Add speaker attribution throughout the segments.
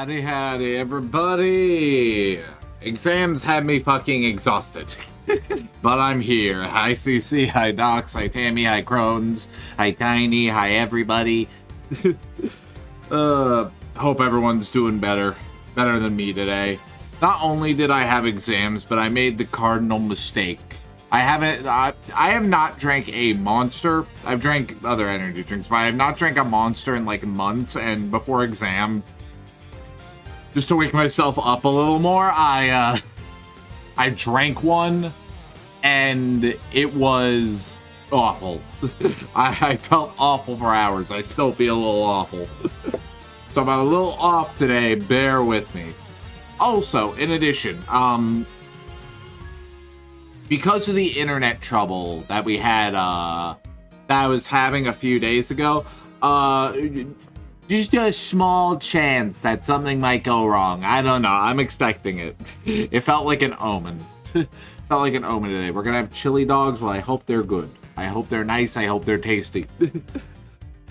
Speaker 1: Howdy, everybody! Exams had me fucking exhausted. But I'm here. Hi, CC. Hi, Docs. Hi, Tammy. Hi, Crones. Hi, Tiny. Hi, everybody. Hope everyone's doing better. Better than me today. Not only did I have exams, but I made the cardinal mistake. I have not drank a Monster. I've drank other energy drinks, but I have not drank a Monster in like months, and before exam, just to wake myself up a little more, I drank one, and it was awful. I felt awful for hours. I still feel a little awful. So I'm a little off today, bear with me. Also, in addition, because of the internet trouble that we had, that I was having a few days ago, just a small chance that something might go wrong. I don't know. I'm expecting it. It felt like an omen. Felt like an omen today. We're gonna have chili dogs. Well, I hope they're good. I hope they're nice. I hope they're tasty.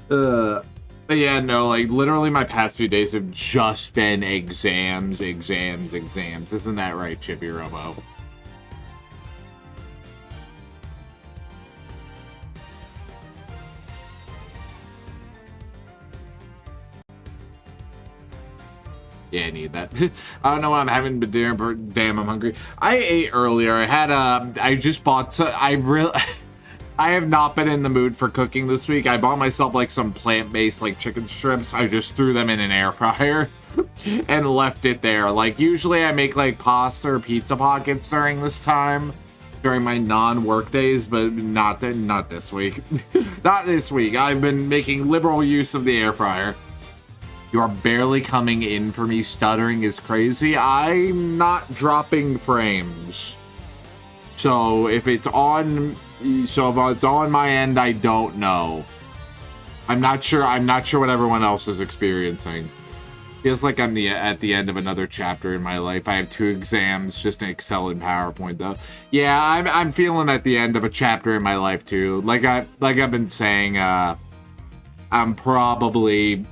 Speaker 1: But yeah, no, like, literally my past few days have just been exams. Isn't that right, Chippy Robo? Yeah, I need that. I don't know why I'm having dinner, but damn, I'm hungry. I ate earlier. I had, I just bought some, I have not been in the mood for cooking this week. I bought myself, like, some plant-based, like, chicken strips. I just threw them in an air fryer and left it there. Like, usually I make, like, pasta or pizza pockets during this time, during my non-work days, but not this week. Not this week. I've been making liberal use of the air fryer. You are barely coming in for me. Stuttering is crazy. I'm not dropping frames. So if it's on my end, I don't know. I'm not sure what everyone else is experiencing. Feels like I'm at the end of another chapter in my life. I have 2 exams, just an Excel and PowerPoint though. Yeah, I'm feeling at the end of a chapter in my life too. Like I've been saying, I'm probably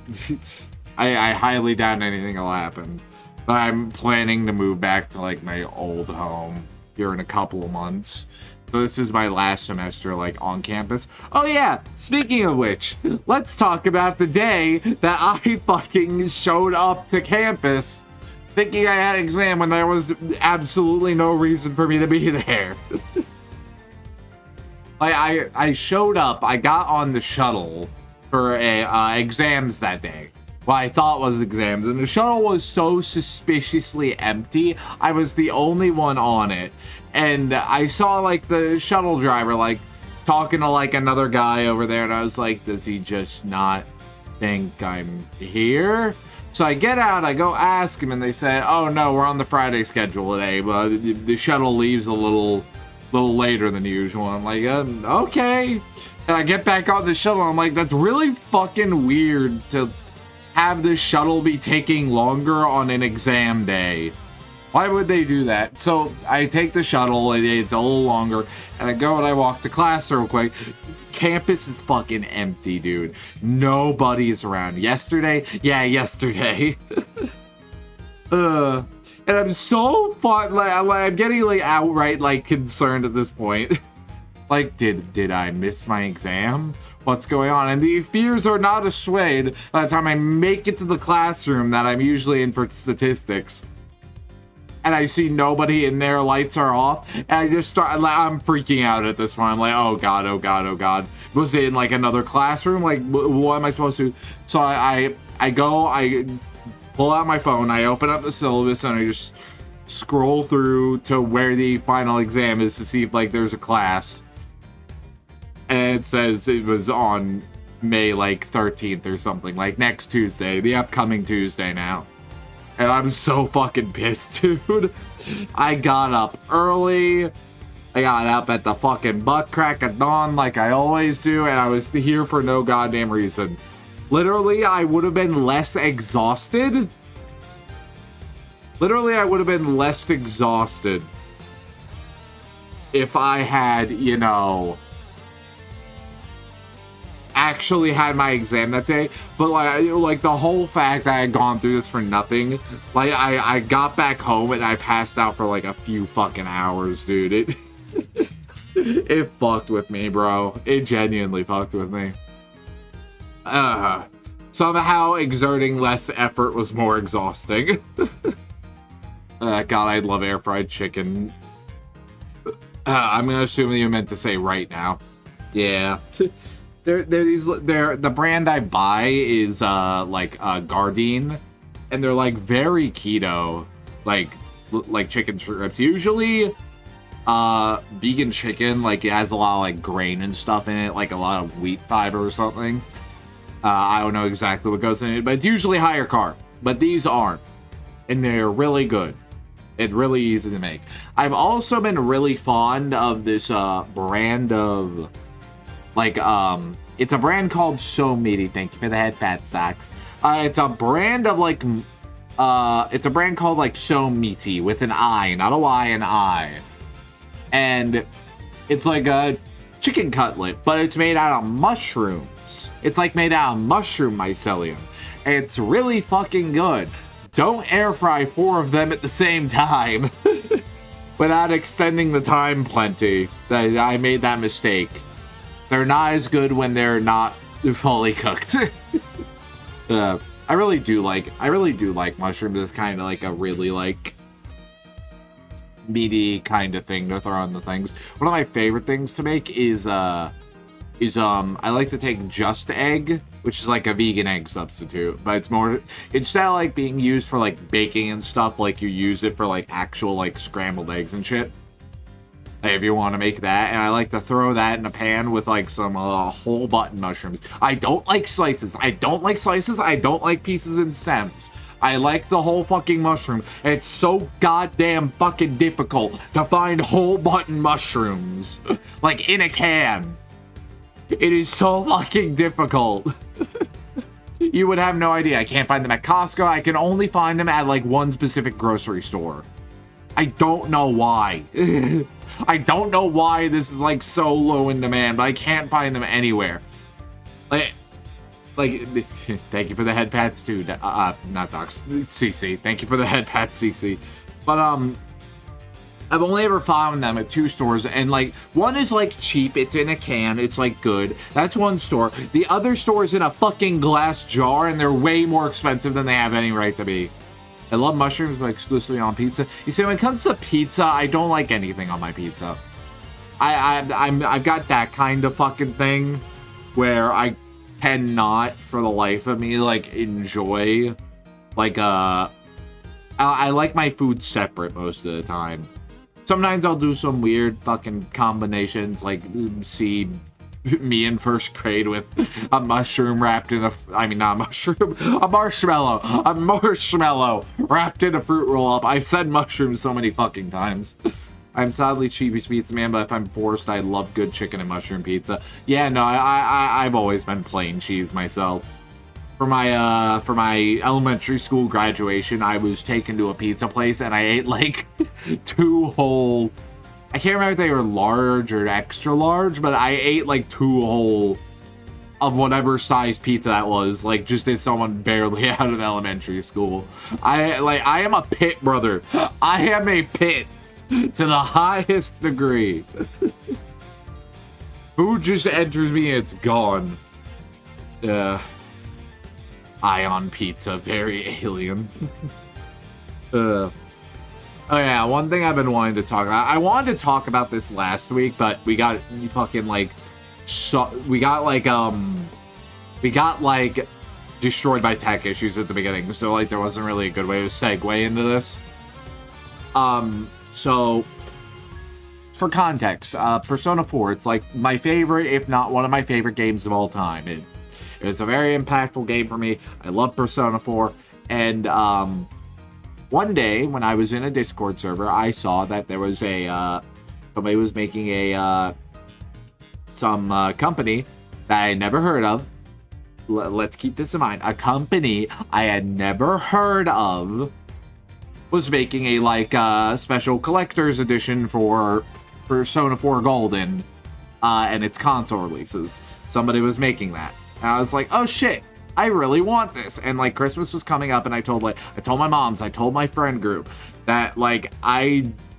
Speaker 1: I highly doubt anything will happen. But I'm planning to move back to, like, my old home here in a couple of months. So this is my last semester, like, on campus. Oh yeah, speaking of which, let's talk about the day that I fucking showed up to campus thinking I had an exam when there was absolutely no reason for me to be there. Like, I showed up, I got on the shuttle for exams that day. What I thought was exams, and the shuttle was so suspiciously empty. I was the only one on it, and I saw, like, the shuttle driver, like, talking to, like, another guy over there, and I was like, does he just not think I'm here? So I get out, I go ask him, and they say, oh no, we're on the Friday schedule today, but the shuttle leaves a little later than usual. I'm like, okay. And I get back on the shuttle, and I'm like, that's really fucking weird to have the shuttle be taking longer on an exam day. Why would they do that? So I take the shuttle, it's a little longer, and I go and I walk to class real quick. Campus is fucking empty, dude. Nobody's around. Yesterday? Yeah, yesterday. And I'm so I'm getting, like, outright, like, concerned at this point. Like, did I miss my exam? What's going on? And these fears are not assuaged by the time I make it to the classroom that I'm usually in for statistics. And I see nobody in there, lights are off, and I just start, I'm freaking out at this point. I'm like, oh god, oh god, oh god. Was it in, like, another classroom? Like, what am I supposed to do? So I pull out my phone, I open up the syllabus, and I just scroll through to where the final exam is to see if, like, there's a class. And it says it was on May, like, 13th or something. Like, next Tuesday. The upcoming Tuesday now. And I'm so fucking pissed, dude. I got up early. I got up at the fucking butt crack of dawn like I always do. And I was here for no goddamn reason. Literally, I would have been less exhausted. If I had, you know, actually had my exam that day, but like the whole fact that I had gone through this for nothing, like I got back home and I passed out for like a few fucking hours, dude. It fucked with me, bro. It genuinely fucked with me. Somehow exerting less effort was more exhausting. God, I love air fried chicken. I'm gonna assume that you meant to say right now. Yeah. The brand I buy is Gardein, and they're like very keto, like chicken strips. Usually, vegan chicken, like it has a lot of like grain and stuff in it, like a lot of wheat fiber or something. I don't know exactly what goes in it, but it's usually higher carb. But these aren't, and they're really good. It's really easy to make. I've also been really fond of this brand of it's a brand called So Meaty. Thank you for the head fat socks. It's a brand of it's a brand called like So Meaty with an I, not a Y, an I. And it's like a chicken cutlet, but it's made out of mushrooms. It's like made out of mushroom mycelium. It's really fucking good. Don't air fry 4 of them at the same time without extending the time plenty. I made that mistake. They're not as good when they're not fully cooked. I really do like mushrooms as kind of like a really like meaty kind of thing to throw in the things. One of my favorite things to make is I like to take Just Egg, which is like a vegan egg substitute, but it's more, instead of like being used for like baking and stuff, like you use it for like actual like scrambled eggs and shit. If you want to make that, and I like to throw that in a pan with like some whole button mushrooms. I don't like slices. I don't like pieces and stems. I like the whole fucking mushroom. It's so goddamn fucking difficult to find whole button mushrooms like in a can. It is so fucking difficult. You would have no idea. I can't find them at Costco. I can only find them at like one specific grocery store. I don't know why. I don't know why this is like so low in demand, but I can't find them anywhere. Like thank you for the head pats too. Not docs. CC. Thank you for the head pats, CC. But I've only ever found them at 2 stores, and like one is like cheap, it's in a can, it's like good. That's one store. The other store is in a fucking glass jar, and they're way more expensive than they have any right to be. I love mushrooms, but exclusively on pizza. You see, when it comes to pizza, I don't like anything on my pizza. I've got that kind of fucking thing where I cannot, for the life of me, like enjoy like I like my food separate most of the time. Sometimes I'll do some weird fucking combinations, like see me in first grade with a mushroom wrapped in a marshmallow wrapped in a fruit roll up. I've said mushrooms so many fucking times. I'm sadly cheapest pizza man, but if I'm forced, I love good chicken and mushroom pizza. Yeah, no, I've always been plain cheese myself. For my elementary school graduation, I was taken to a pizza place and I ate like 2 whole, I can't remember if they were large or extra large, but I ate like 2 whole of whatever size pizza that was, like just as someone barely out of elementary school. I am a pit, brother. I am a pit to the highest degree. Food just enters me and it's gone. Ion pizza, very alien. Oh yeah, one thing I've been wanting to talk about. I wanted to talk about this last week, but we got fucking like, we got destroyed by tech issues at the beginning, so like there wasn't really a good way to segue into this. So for context, Persona 4, it's like my favorite, if not one of my favorite games of all time. It's a very impactful game for me. I love Persona 4. And one day, when I was in a Discord server, I saw that there was somebody was making some company that I had never heard of. Let's keep this in mind. A company I had never heard of was making a special collector's edition for Persona 4 Golden. and it's console releases. Somebody was making that. And I was like, oh shit, I really want this. And like Christmas was coming up, and I told my moms, I told my friend group that like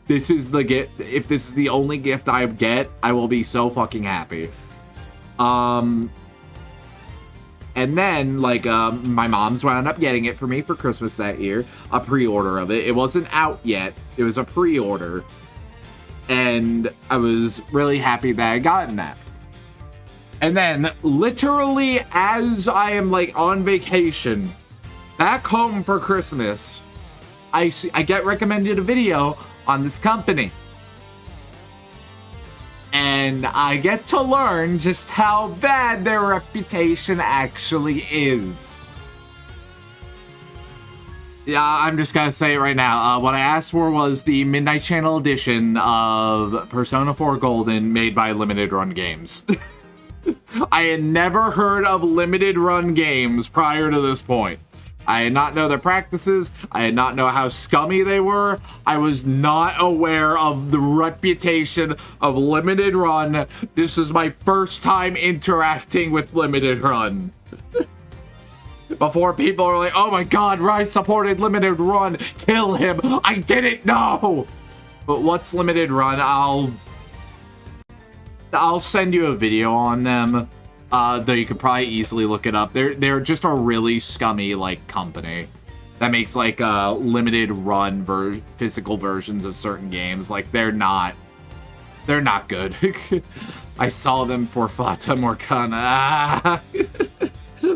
Speaker 1: this is the gift. If this is the only gift I get, I will be so fucking happy. And then, like, my mom's wound up getting it for me for Christmas that year. A pre-order of it. It wasn't out yet. It was a pre-order. And I was really happy that I gotten that. And then, literally, as I am, like, on vacation, back home for Christmas, I get recommended a video on this company. And I get to learn just how bad their reputation actually is. Yeah, I'm just gonna say it right now. What I asked for was the Midnight Channel edition of Persona 4 Golden made by Limited Run Games. I had never heard of Limited Run Games prior to this point. I did not know their practices. I did not know how scummy they were. I was not aware of the reputation of Limited Run. This was my first time interacting with Limited Run. Before people were like, oh my god, Rise supported Limited Run. Kill him. I didn't know. But what's Limited Run? I'll send you a video on them. Though you could probably easily look it up. They're just a really scummy like company that makes like limited run physical versions of certain games. Like they're not good. I saw them for Fata Morgana.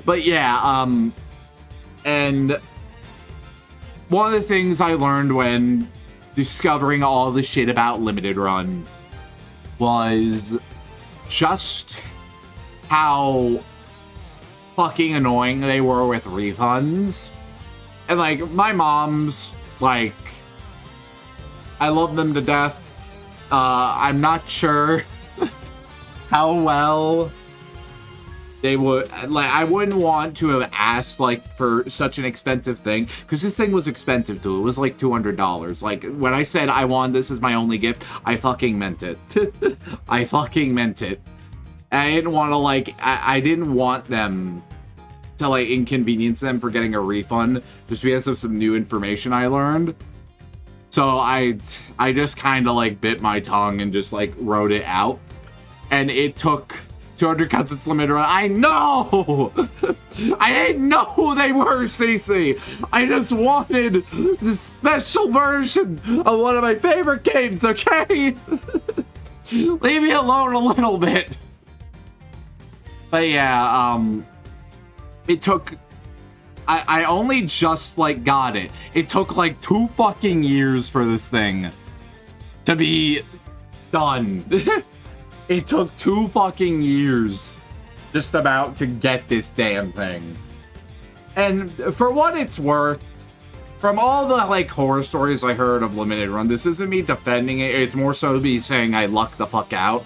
Speaker 1: But yeah, and one of the things I learned when discovering all the shit about Limited Run was just how fucking annoying they were with refunds. And like my mom's like, I love them to death. I'm not sure how well they would, like, I wouldn't want to have asked like for such an expensive thing, because this thing was expensive too. It was like $200. Like when I said I want this as my only gift, I fucking meant it. I fucking meant it. I didn't want to like, I didn't want them to like inconvenience them for getting a refund just because of some new information I learned. So I just kind of like bit my tongue and just like wrote it out. And it took 200 cuts. It's limited run. I know! I didn't know who they were, Cece. I just wanted the special version of one of my favorite games, okay? Leave me alone a little bit. But yeah, it took, I only just like got it. It took like 2 fucking years for this thing to be done. It took 2 fucking years just about to get this damn thing. And for what it's worth, from all the like horror stories I heard of Limited Run, this isn't me defending it. It's more so me saying I lucked the fuck out.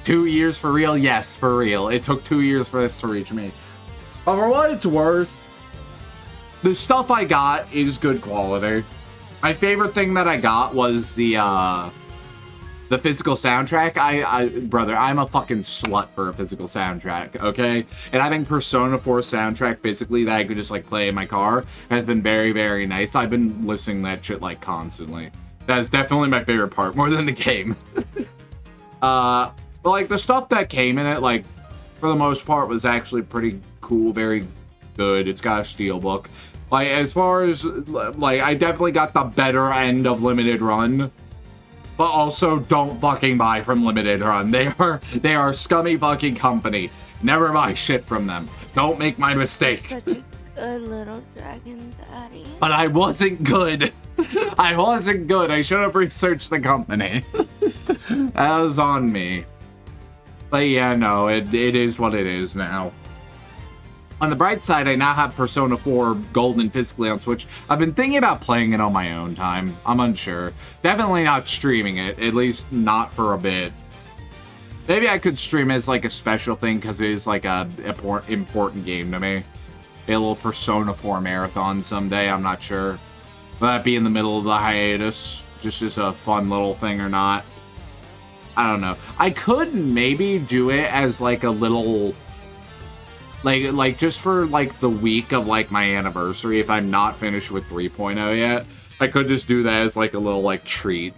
Speaker 1: 2 years for real? Yes, for real. It took 2 years for this to reach me. But for what it's worth, the stuff I got is good quality. My favorite thing that I got was the physical soundtrack. Brother, I'm a fucking slut for a physical soundtrack, okay? And having Persona 4 soundtrack basically that I could just like play in my car has been very, very nice. I've been listening to that shit like constantly. That is definitely my favorite part, more than the game. But like the stuff that came in it, like for the most part was actually pretty cool, very good. It's got a steelbook. Like as far as like I definitely got the better end of Limited Run. But also don't fucking buy from Limited Run. They are scummy fucking company. Never buy shit from them. Don't make my mistake.
Speaker 2: Such a good little dragon daddy.
Speaker 1: But I wasn't good. I wasn't good. I should have researched the company. That was on me. But yeah, no, it is what it is now. On the bright side, I now have Persona 4 Golden physically on Switch. I've been thinking about playing it on my own time. I'm unsure. Definitely not streaming it, at least not for a bit. Maybe I could stream it as like a special thing because it is like a important game to me. A little Persona 4 marathon someday, I'm not sure. Will that be in the middle of the hiatus? Just as a fun little thing or not? I don't know. I could maybe do it as like a little, like just for like the week of like my anniversary. If I'm not finished with 3.0 yet, I could just do that as like a little like treat.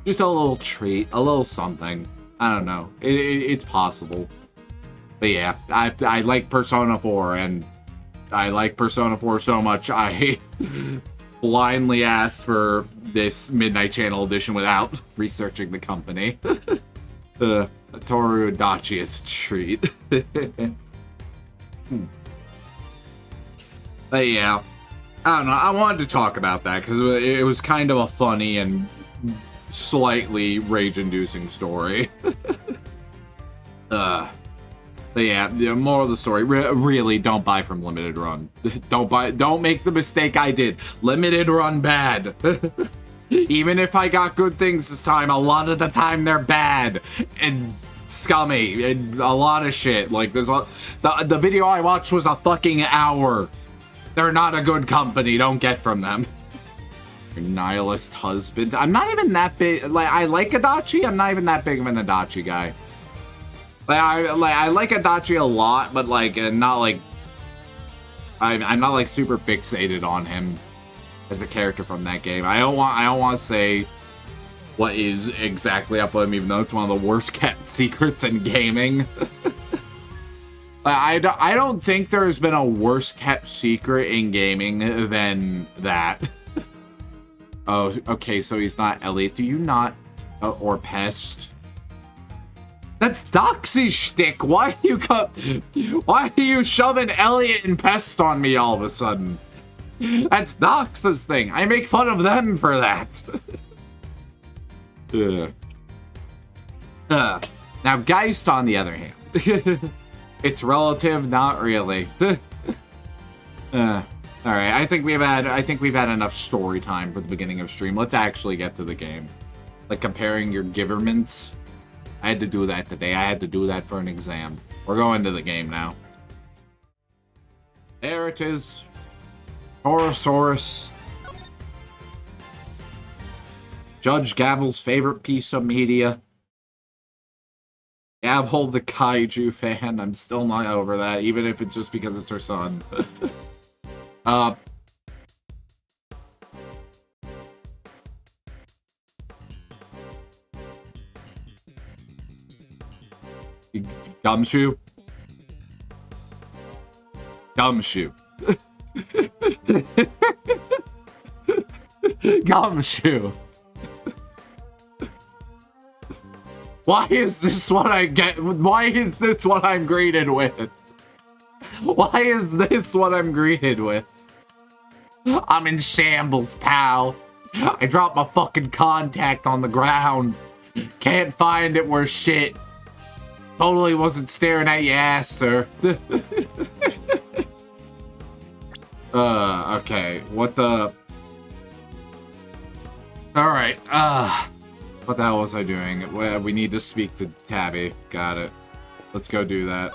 Speaker 1: Just a little treat, a little something. I don't know. It's possible. But yeah, I like Persona 4, and I like Persona 4 so much, I blindly asked for this Midnight Channel edition without researching the company. Toru Adachi is a treat. But yeah, I don't know. I wanted to talk about that because it was kind of a funny and slightly rage-inducing story. But yeah, the moral of the story, really don't buy from Limited Run. Don't make the mistake I did. Limited Run bad. Even if I got good things this time, a lot of the time they're bad and scummy and a lot of shit. Like the video I watched was a fucking hour. They're not a good company. Don't get from them. Your nihilist husband. I'm not even that big. Like, I like Adachi. I'm not even that big of an Adachi guy. I like Adachi a lot, but like not like I'm not like super fixated on him as a character from that game. I don't want to say what is exactly up with him, even though it's one of the worst kept secrets in gaming. I don't think there's been a worse kept secret in gaming than that. Oh, okay, so he's not Elliot. Do you not or Pest? That's Doxy's shtick. Why are you shoving Elliot and Pest on me all of a sudden? That's Dox's thing. I make fun of them for that. Now Geist, on the other hand, it's relative, not really. All right, I think we've had enough story time for the beginning of stream. Let's actually get to the game. Like comparing your giverments. I had to do that today. I had to do that for an exam. We're going to the game now. There it is. Torosaurus. Judge Gavelle's favorite piece of media. Gavelle the kaiju fan. I'm still not over that, even if it's just because it's her son. Gumshoe? Gumshoe. Gumshoe. Why is this what I get? Why is this what I'm greeted with? Why is this what I'm greeted with? I'm in shambles, pal. I dropped my fucking contact on the ground. Can't find it worth shit. Totally wasn't staring at your ass, sir. Okay. What the... Alright, what the hell was I doing? We need to speak to Tabby. Got it. Let's go do that.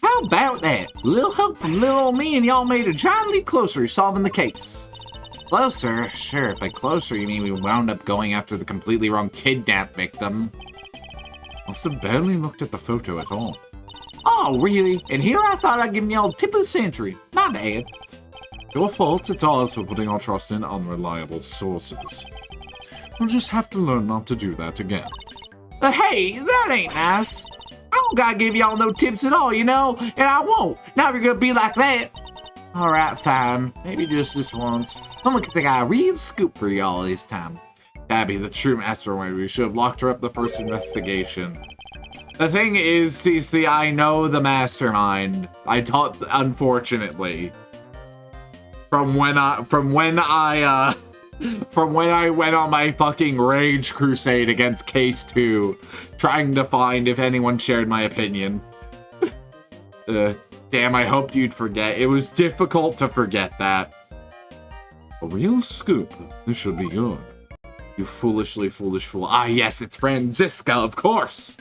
Speaker 1: How about that? A little help from little old me and y'all made a giant leap closer to solving the case. Closer? Sure, by closer you mean we wound up going after the completely wrong kidnap victim. Must have barely looked at the photo at all. Oh, really? And here I thought I'd give y'all tip of the century. My bad. Your fault, it's ours for putting our trust in unreliable sources. We'll just have to learn not to do that again. Hey, that ain't nice. I don't gotta give y'all no tips at all, you know? And I won't. Now you're gonna be like that. Alright, fine. Maybe just this once. Only because I got a real scoop for y'all this time. Tabby, the true mastermind. We should have locked her up the first investigation. The thing is, CC, I know the mastermind. I taught, unfortunately. From when I went on my fucking rage crusade against Case 2, trying to find if anyone shared my opinion. Damn, I hoped you'd forget. It was difficult to forget that. A real scoop. This should be good. You foolishly foolish fool. Ah, yes, it's Franziska, of course.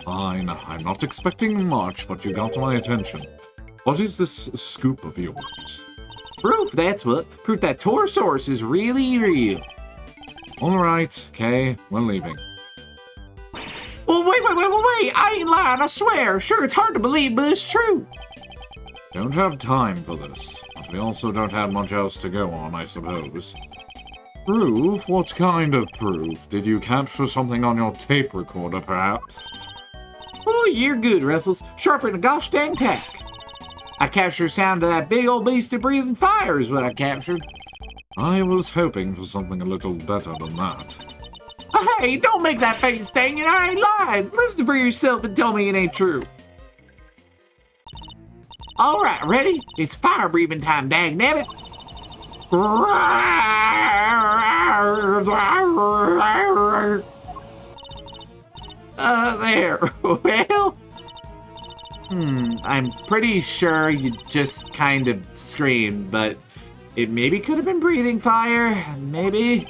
Speaker 1: Fine, I'm not expecting much, but you got my attention. What is this scoop of yours? Proof, that's what. Proof that Torosaurus is really real. Alright, okay, we're leaving. Well, wait, I ain't lying, I swear. Sure, it's hard to believe, but it's true. Don't have time for this, but we also don't have much else to go on, I suppose. Proof? What kind of proof? Did you capture something on your tape recorder, perhaps? Oh, you're good, Ruffles. Sharper than a gosh dang tack. I captured the sound of that big old beast of breathing fire is what I captured. I was hoping for something a little better than that. Hey, don't make that face, dang it, I ain't lying. Listen for yourself and tell me it ain't true. Alright, ready? It's fire breathing time, dang nabbit. There. Well, I'm pretty sure you just kind of screamed, but it maybe could have been breathing fire. Maybe.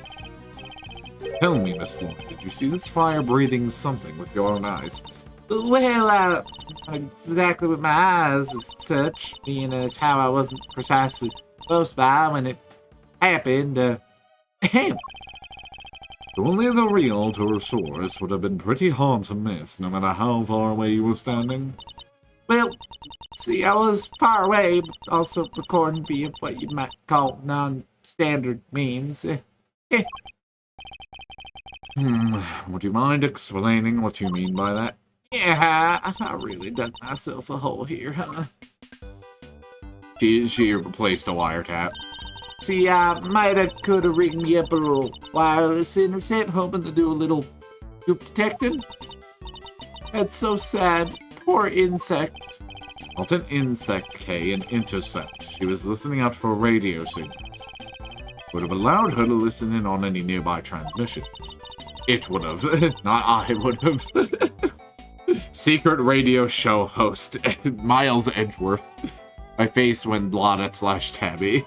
Speaker 1: Tell me, Miss Lewd, did you see this fire breathing something with your own eyes? Well, exactly with my eyes as such, being as how I wasn't precisely close by when it happened. Only the real Torosaurus would have been pretty hard to miss, no matter how far away you were standing. Well, see, I was far away, but also recording via what you might call non-standard means. Would you mind explaining what you mean by that? Yeah, I really dug myself a hole here, huh? She replaced a wiretap. See, I coulda rigged me up a little wireless intercept, hoping to do a little scoop detecting. That's so sad. Poor insect. Not an insect, Kay, an intercept. She was listening out for radio signals. Would have allowed her to listen in on any nearby transmissions. It would have. Not I would have. Secret radio show host, Miles Edgeworth. My face went blotted / tabby.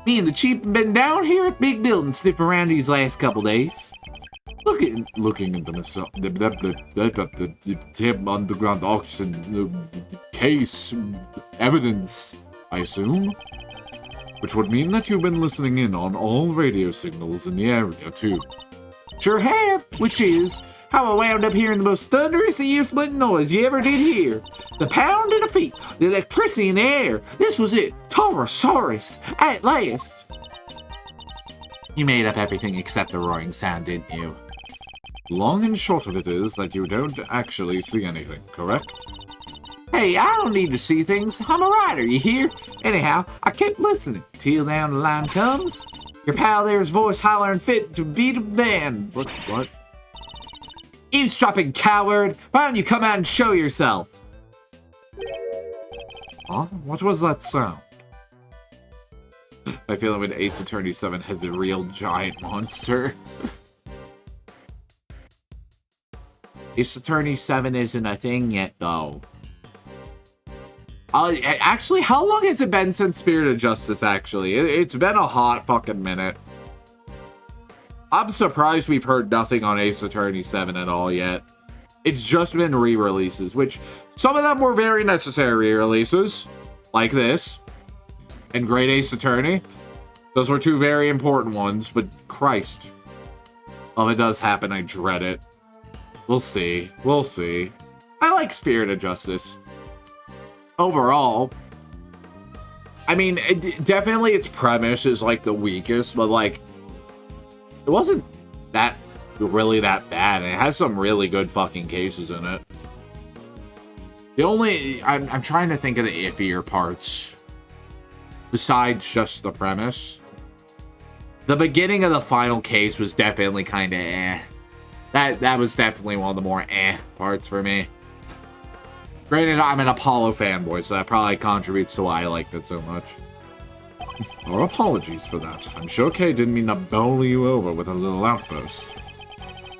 Speaker 1: Me and the chief have been down here at Big Building sniffing around these last couple days. Looking into the tip underground auction case evidence, I assume. Which would mean that you've been listening in on all radio signals in the area, too. Sure have, which is how I wound up hearing the most thunderous ear-splitting noise you ever did hear. The pounding of feet, the electricity in the air. This was it. Torosaurus, at last. You made up everything except the roaring sound, didn't you? Long and short of it is that you don't actually see anything, correct? Hey, I don't need to see things. I'm a writer, you hear? Anyhow, I kept listening till down the line comes. Your pal there's voice hollering fit to beat a band. What? Eavesdropping, coward! Why don't you come out and show yourself? Huh? What was that sound? I feel like when Ace Attorney 7 has a real giant monster. Ace Attorney 7 isn't a thing yet, though. Actually, how long has it been since Spirit of Justice, actually? It's been a hot fucking minute. I'm surprised we've heard nothing on Ace Attorney 7 at all yet. It's just been re-releases, which some of them were very necessary re-releases, like this, and Great Ace Attorney. Those were two very important ones, but Christ. If it does happen, I dread it. We'll see. We'll see. I like Spirit of Justice. Overall, I mean, definitely its premise is, like, the weakest, but, like, it wasn't really that bad, and it has some really good fucking cases in it. The only... I'm trying to think of the iffier parts, besides just the premise. The beginning of the final case was definitely kind of eh. That was definitely one of the more eh parts for me. Granted, I'm an Apollo fanboy, so that probably contributes to why I liked it so much. Our apologies for that. I'm sure Kay didn't mean to bowl you over with a little outburst.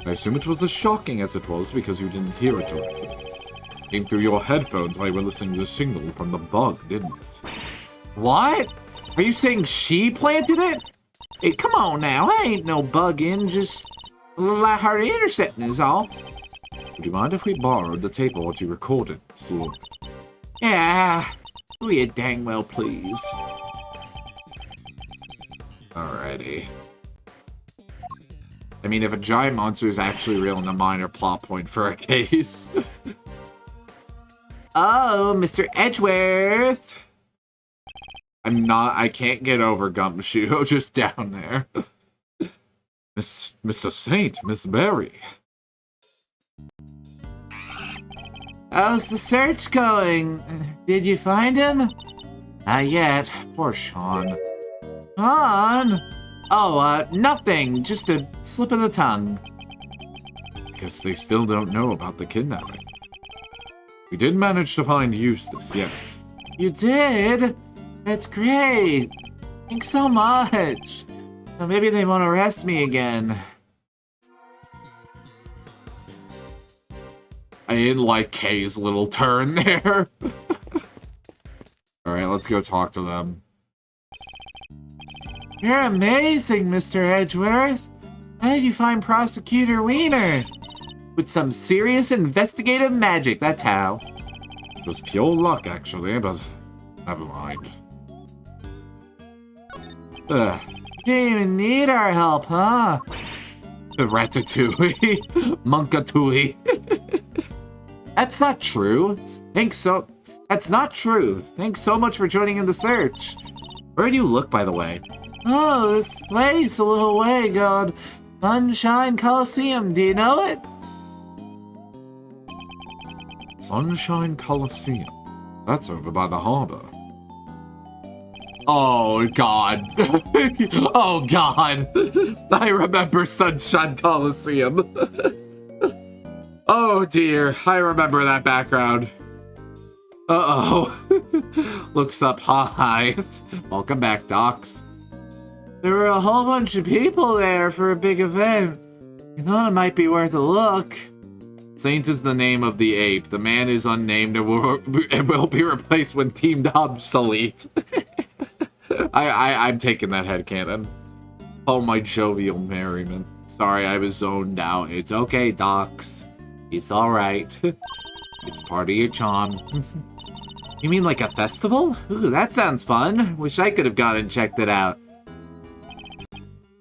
Speaker 1: I assume it was as shocking as it was because you didn't hear it all. Came through your headphones while you were listening to the signal from the bug, didn't it? What? Are you saying she planted it? Hey, come on now. I ain't no bugging, just a little lighthearted intercepting is all. Would you mind if we borrowed the tape of what you recorded, Lewd? Yeah, we dang well please. Alrighty. I mean, if a giant monster is actually real and a minor plot point for a case. Oh, Mr. Edgeworth! I can't get over Gumshoe, just down there. Mr. Saint, Miss Berry. How's the search going? Did you find him? Not yet. Poor Sean. Sean? Oh, nothing. Just a slip of the tongue. Guess they still don't know about the kidnapping. We did manage to find Eustace, yes. You did? That's great. Thanks so much. Now maybe they won't arrest me again. I didn't like Kay's little turn there. Alright, let's go talk to them. You're amazing, Mr. Edgeworth. How did you find Prosecutor Wiener? With some serious investigative magic, that's how. It was pure luck, actually, but never mind. You didn't even need our help, huh? Ratatouille. Munkatouille. That's not true. That's not true. Thanks so much for joining in the search. Where do you look, by the way? Oh, this place a little way called Sunshine Coliseum. Do you know it? Sunshine Coliseum. That's over by the harbor. Oh, God. Oh, God. I remember Sunshine Coliseum. Oh, dear. I remember that background. Uh-oh. Looks up. Hi. Welcome back, Docs. There were a whole bunch of people there for a big event. You thought it might be worth a look. Saint is the name of the ape. The man is unnamed and will be replaced when deemed obsolete. I'm taking that headcanon. Oh, my jovial merriment. Sorry, I was zoned out. It's okay, Docs. It's alright. It's part of your charm. You mean like a festival? Ooh, that sounds fun. Wish I could have gone and checked it out.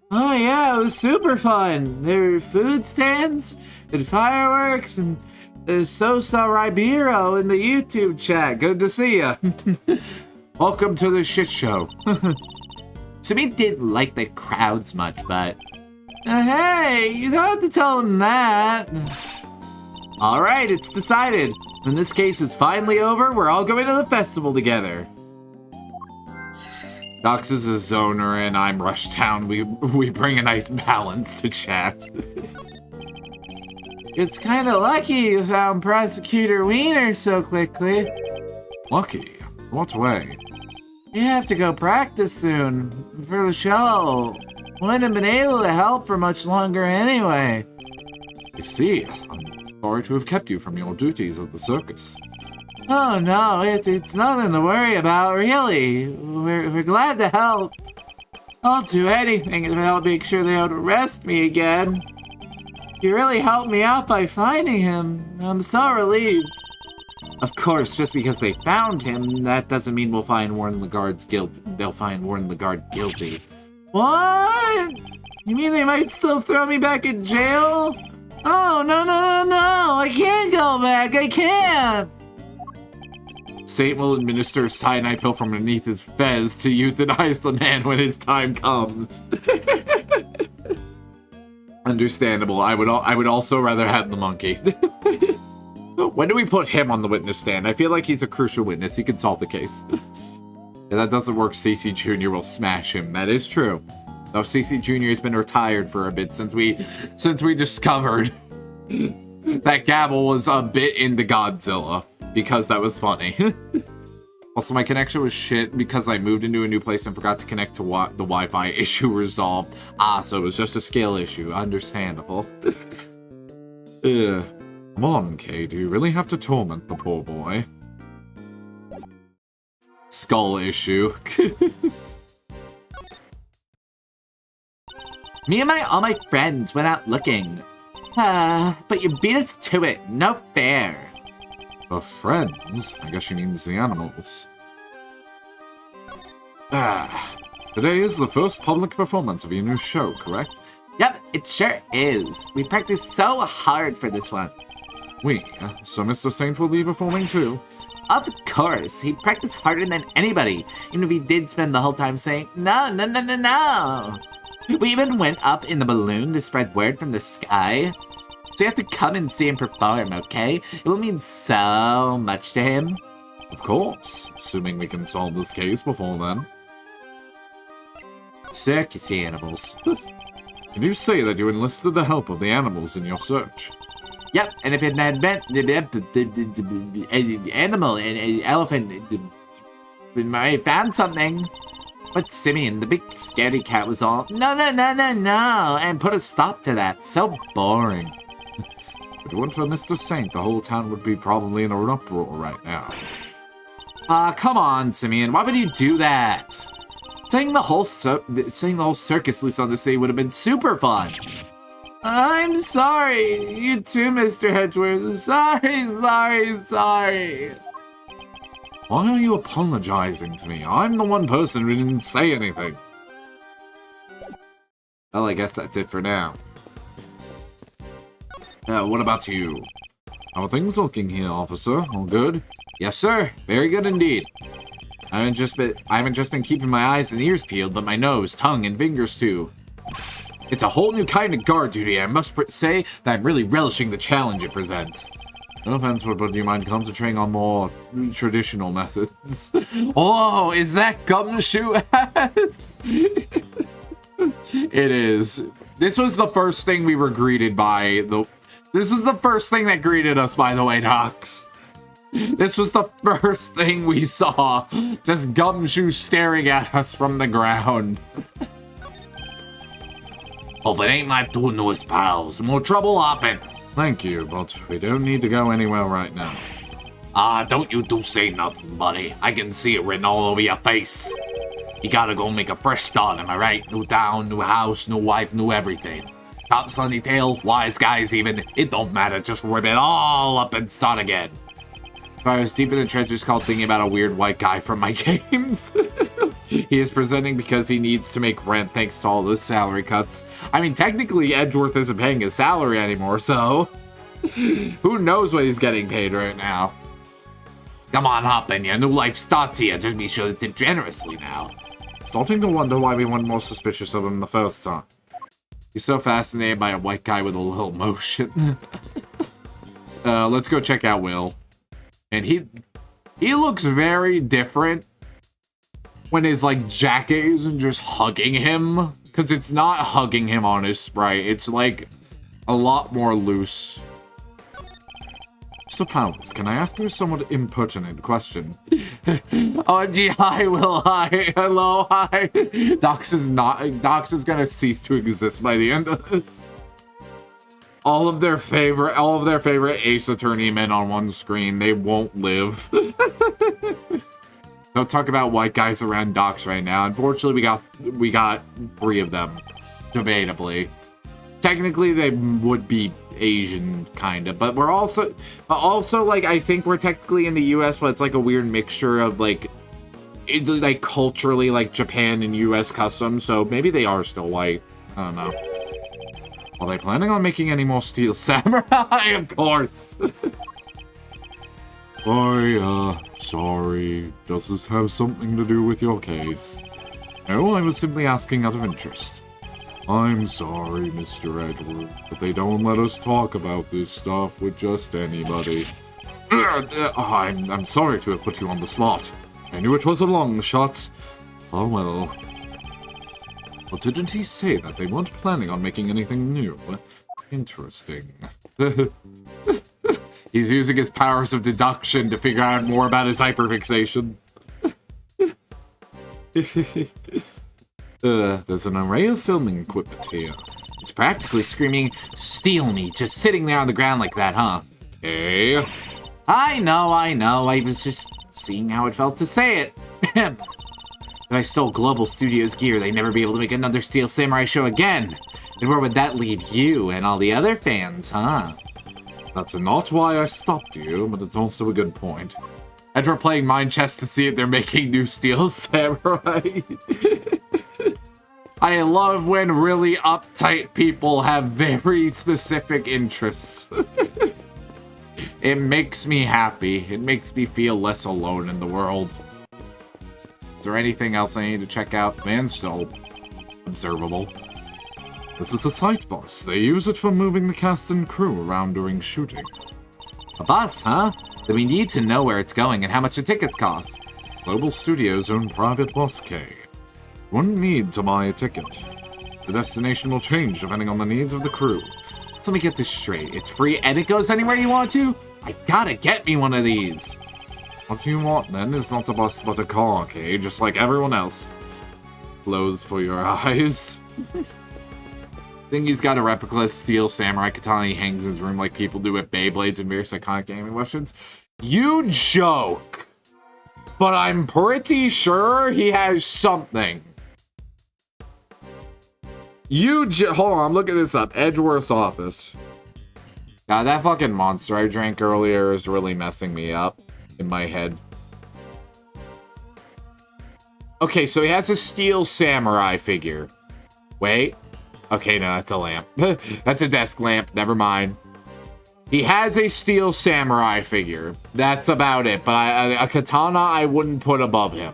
Speaker 1: Oh yeah, it was super fun. There were food stands and fireworks and there's Sosa Ribeiro in the YouTube chat. Good to see ya. Welcome to the shit show. Sumi didn't like the crowds much, but... hey, you don't have to tell him that. Alright, it's decided. When this case is finally over, we're all going to the festival together. Docs is a zoner and I'm Rushtown. We bring a nice balance to chat. It's kind of lucky you found Prosecutor Wiener so quickly. Lucky? What way? You have to go practice soon for the show. Wouldn't have been able to help for much longer anyway. You see, I'm sorry to have kept you from your duties at the circus. Oh no, it's nothing to worry about, really. We're glad to help. I'll do anything to help make sure they don't arrest me again. You really helped me out by finding him. I'm so relieved. Of course, just because they found him, that doesn't mean we'll find Warren Lagarde's guilty. They'll find Warren Lagarde guilty. What? You mean they might still throw me back in jail? Oh, no, I can't go back, I can't. Saint will administer a cyanide pill from beneath his fez to euthanize the man when his time comes. Understandable. I would also rather have the monkey. When do we put him on the witness stand? I feel like he's a crucial witness. He can solve the case. If that doesn't work, CC Jr. will smash him. That is true. Though CC Jr. has been retired for a bit since we discovered that Gavelle was a bit into Godzilla. Because that was funny. Also, my connection was shit because I moved into a new place and forgot to connect to the Wi-Fi issue resolved. Ah, so it was just a scale issue. Understandable. Come on, Kay. Do you really have to torment the poor boy? Skull issue. Me and all my friends went out looking. But you beat us to it. No fair. The friends? I guess she means the animals. Today is the first public performance of your new show, correct?
Speaker 3: Yep, it sure is. We practiced so hard for this one.
Speaker 1: So Mr. Saint will be performing too?
Speaker 3: Of course, he practiced harder than anybody, even if he did spend the whole time saying, no, no, no, no, no. We even went up in the balloon to spread word from the sky. So you have to come and see him perform, okay? It will mean so much to him.
Speaker 1: Of course, assuming we can solve this case before then.
Speaker 3: Circus animals.
Speaker 1: Can you say that you enlisted the help of the animals in your search?
Speaker 3: Yep, and if it had been an animal, an elephant, we might have found something. But Simeon, the big scaredy cat, was all, no, no, no, no, no, and put a stop to that. So boring.
Speaker 1: If it weren't for Mr. Saint, the whole town would be probably in an uproar right now.
Speaker 3: Come on, Simeon, why would you do that? Setting the whole circus loose on the city would have been super fun. I'm sorry. You too, Mr. Hedgeworth. Sorry.
Speaker 1: Why are you apologizing to me? I'm the one person who didn't say anything.
Speaker 3: Well, I guess that's it for now.
Speaker 1: What about you? How are things looking here, officer? All good?
Speaker 3: Yes, sir. Very good indeed. I haven't just been keeping my eyes and ears peeled, but my nose, tongue, and fingers too. It's a whole new kind of guard duty. I must say that I'm really relishing the challenge it presents.
Speaker 1: No offense, but do you mind concentrating on more traditional methods?
Speaker 3: Oh, is that gumshoe ass?
Speaker 1: It is.
Speaker 3: This was the first thing we were greeted by. This was the first thing that greeted us, by the way, Docs. This was the first thing we saw. Just Gumshoe staring at us from the ground. Hope it ain't my two newest pals. More trouble hopping.
Speaker 1: Thank you, but we don't need to go anywhere right now.
Speaker 3: Don't you do say nothing, buddy. I can see it written all over your face. You gotta go make a fresh start, am I right? New town, new house, new wife, new everything. Top sunny tail, wise guys even. It don't matter, just rip it all up and start again. I was deep in the trenches called thinking about a weird white guy from my games. He is presenting because he needs to make rent thanks to all those salary cuts. I mean, technically, Edgeworth isn't paying his salary anymore, so who knows what he's getting paid right now. Come on, hop in, your new life starts here. Just be sure to tip generously now.
Speaker 1: Starting to wonder why we weren't more suspicious of him the first time.
Speaker 3: You're so fascinated by a white guy with a little motion. Let's go check out Will. And he looks very different when his, like, jacket isn't just hugging him. Because it's not hugging him on his sprite. It's, like, a lot more loose.
Speaker 1: Mr. Powers, can I ask you a somewhat impertinent question?
Speaker 3: Oh, gee, hi, Will, hi, hello, hi. Docs is gonna cease to exist by the end of this. All of their favorite Ace Attorney men on one screen, they won't live. Don't talk about white guys around Docs right now. Unfortunately, we got 3 of them, debatably. Technically, they would be Asian, kind of, but we're also like, I think we're technically in the U.S., but it's like a weird mixture of like culturally like Japan and U.S. customs, so maybe they are still white. I don't know.
Speaker 1: Are they planning on making any more Steel Samurai?
Speaker 3: Of course.
Speaker 1: Sorry. Does this have something to do with your case? No, I was simply asking out of interest. I'm sorry, Mr. Edgeworth, but they don't let us talk about this stuff with just anybody.
Speaker 3: I'm sorry to have put you on the spot.
Speaker 1: I knew it was a long shot. Oh well. But didn't he say that they weren't planning on making anything new? Interesting.
Speaker 3: He's using his powers of deduction to figure out more about his hyperfixation.
Speaker 1: There's an array of filming equipment here.
Speaker 3: It's practically screaming, "Steal me," just sitting there on the ground like that, huh?
Speaker 1: Hey?
Speaker 3: I know. I was just seeing how it felt to say it. If I stole Global Studios gear, they'd never be able to make another Steel Samurai show again. And where would that leave you and all the other fans, huh?
Speaker 1: That's not why I stopped you, but it's also a good point.
Speaker 3: After playing Mind Chess to see if they're making new Steel Samurai.
Speaker 1: I love when really uptight people have very specific interests. It makes me happy. It makes me feel less alone in the world. Is there anything else I need to check out? Man, still observable. This is a sight bus. They use it for moving the cast and crew around during shooting. A bus, huh? Then we need to know where it's going and how much the tickets cost. Global Studios' own private bus, K. Wouldn't need to buy a ticket. The destination will change depending on the needs of the crew. So let me get this straight. It's free and it goes anywhere you want to? I gotta get me one of these. What you want then is not a bus but a car, okay? Just like everyone else. Clothes for your eyes. I think he's got a replica steel samurai katana he hangs in his room like people do with Beyblades and various iconic gaming weapons. You joke! But I'm pretty sure he has something. Hold on, I'm looking this up. Edgeworth's office. God, that fucking monster I drank earlier is really messing me up in my head. Okay, so he has a steel samurai figure. Wait. Okay, no, that's a lamp. That's a desk lamp. Never mind. He has a steel samurai figure. That's about it. But a katana I wouldn't put above him.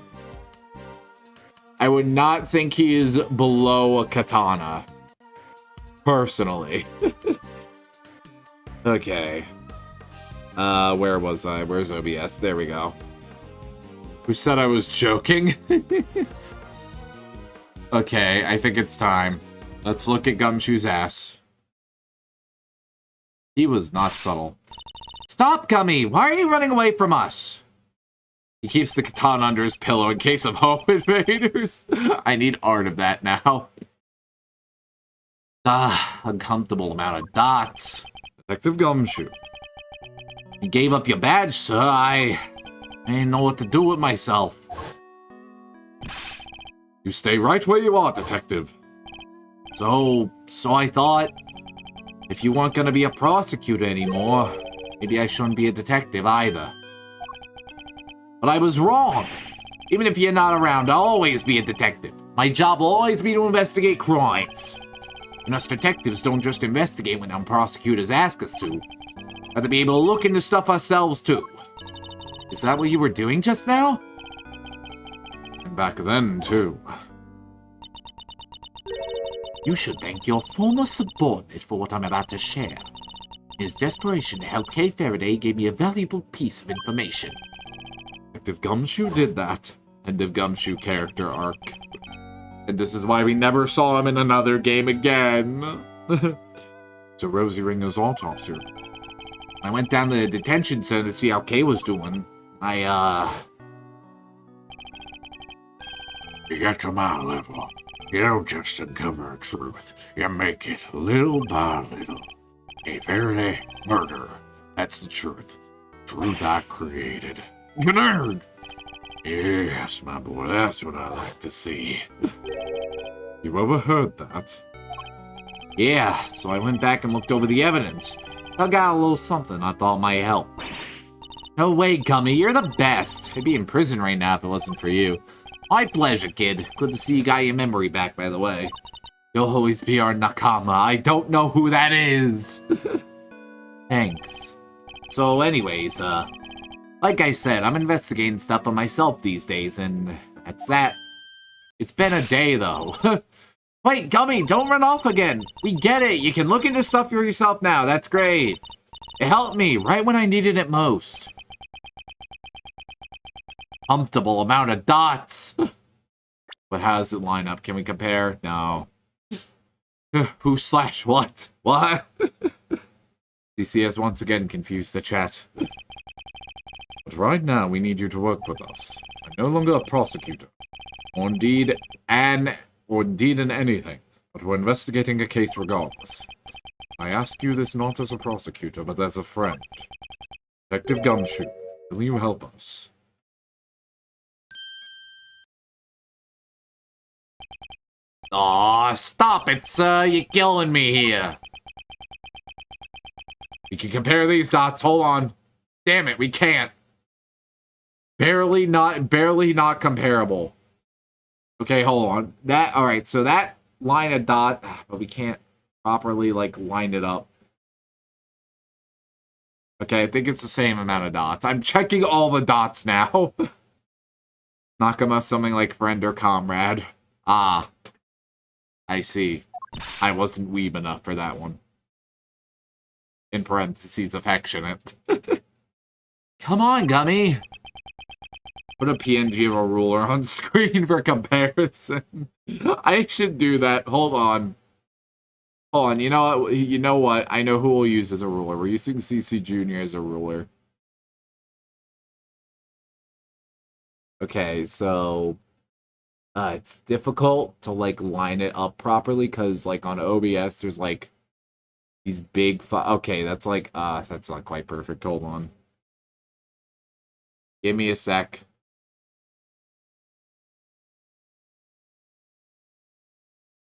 Speaker 1: I would not think he is below a katana. Personally. Okay. Where was I? Where's OBS? There we go. Who said I was joking? Okay, I think it's time. Let's look at Gumshoe's ass. He was not subtle. Stop, Gummy! Why are you running away from us? He keeps the katana under his pillow in case of home invaders. I need art of that now. Uncomfortable amount of dots. Detective Gumshoe. You gave up your badge, sir. I didn't know what to do with myself. You stay right where you are, Detective. So I thought, if you weren't gonna be a prosecutor anymore, maybe I shouldn't be a detective either. But I was wrong. Even if you're not around, I'll always be a detective. My job will always be to investigate crimes. And us detectives don't just investigate when our prosecutors ask us to. We have to be able to look into stuff ourselves too. Is that what you were doing just now? And back then, too. You should thank your former subordinate for what I'm about to share. In his desperation to help Kay Faraday gave me a valuable piece of information. Detective Gumshoe did that. End of Gumshoe character arc. And this is why we never saw him in another game again. So Rosie Ringo's autopsy. I went down to the detention center to see how Kay was doing. You get to my level. You don't just uncover truth. You make it little by little. A Faraday murderer. That's the truth. Truth I created. You nerd! Yes, my boy, that's what I like to see. You overheard that? Yeah, so I went back and looked over the evidence. I got a little something I thought might help. No way, Gummy, you're the best. I'd be in prison right now if it wasn't for you. My pleasure, kid. Good to see you got your memory back, by the way. You'll always be our nakama. I don't know who that is. Thanks. So anyways, like I said, I'm investigating stuff on myself these days, and that's that. It's been a day, though. Wait, Gummy, don't run off again. We get it. You can look into stuff for yourself now. That's great. It helped me right when I needed it most. Comfortable amount of dots. But how does it line up? Can we compare? No. Who slash what? What? DC has once again confused the chat. But right now, we need you to work with us. I'm no longer a prosecutor. Or indeed in anything. But we're investigating a case regardless. I ask you this not as a prosecutor, but as a friend. Detective Gumshoe, will you help us? Aw, stop it, sir. You're killing me here. We can compare these dots. Hold on. Damn it, we can't. Barely not comparable. Okay, hold on. All right, so that line of dot, but we can't properly, like, line it up. Okay, I think it's the same amount of dots. I'm checking all the dots now. Nakama, something like friend or comrade. Ah. I see. I wasn't weeb enough for that one. In parentheses, affectionate. Come on, Gummy. Put a PNG of a ruler on screen for comparison. I should do that. Hold on. Hold on. You know what? You know what? I know who we'll use as a ruler. We're using CC Jr. as a ruler. Okay, so it's difficult to like line it up properly because like on OBS there's like these big okay, that's like that's not quite perfect. Hold on. Give me a sec.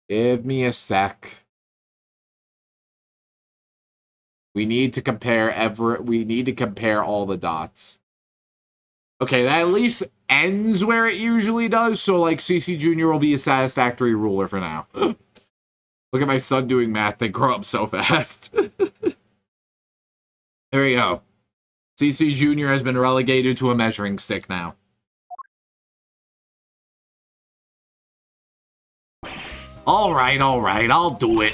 Speaker 1: Give me a sec. We need to compare all the dots. Okay, that at least ends where it usually does, so like CC Jr. will be a satisfactory ruler for now. Look at my son doing math, they grow up so fast. There we go. CC Jr. has been relegated to a measuring stick now. Alright, I'll do it.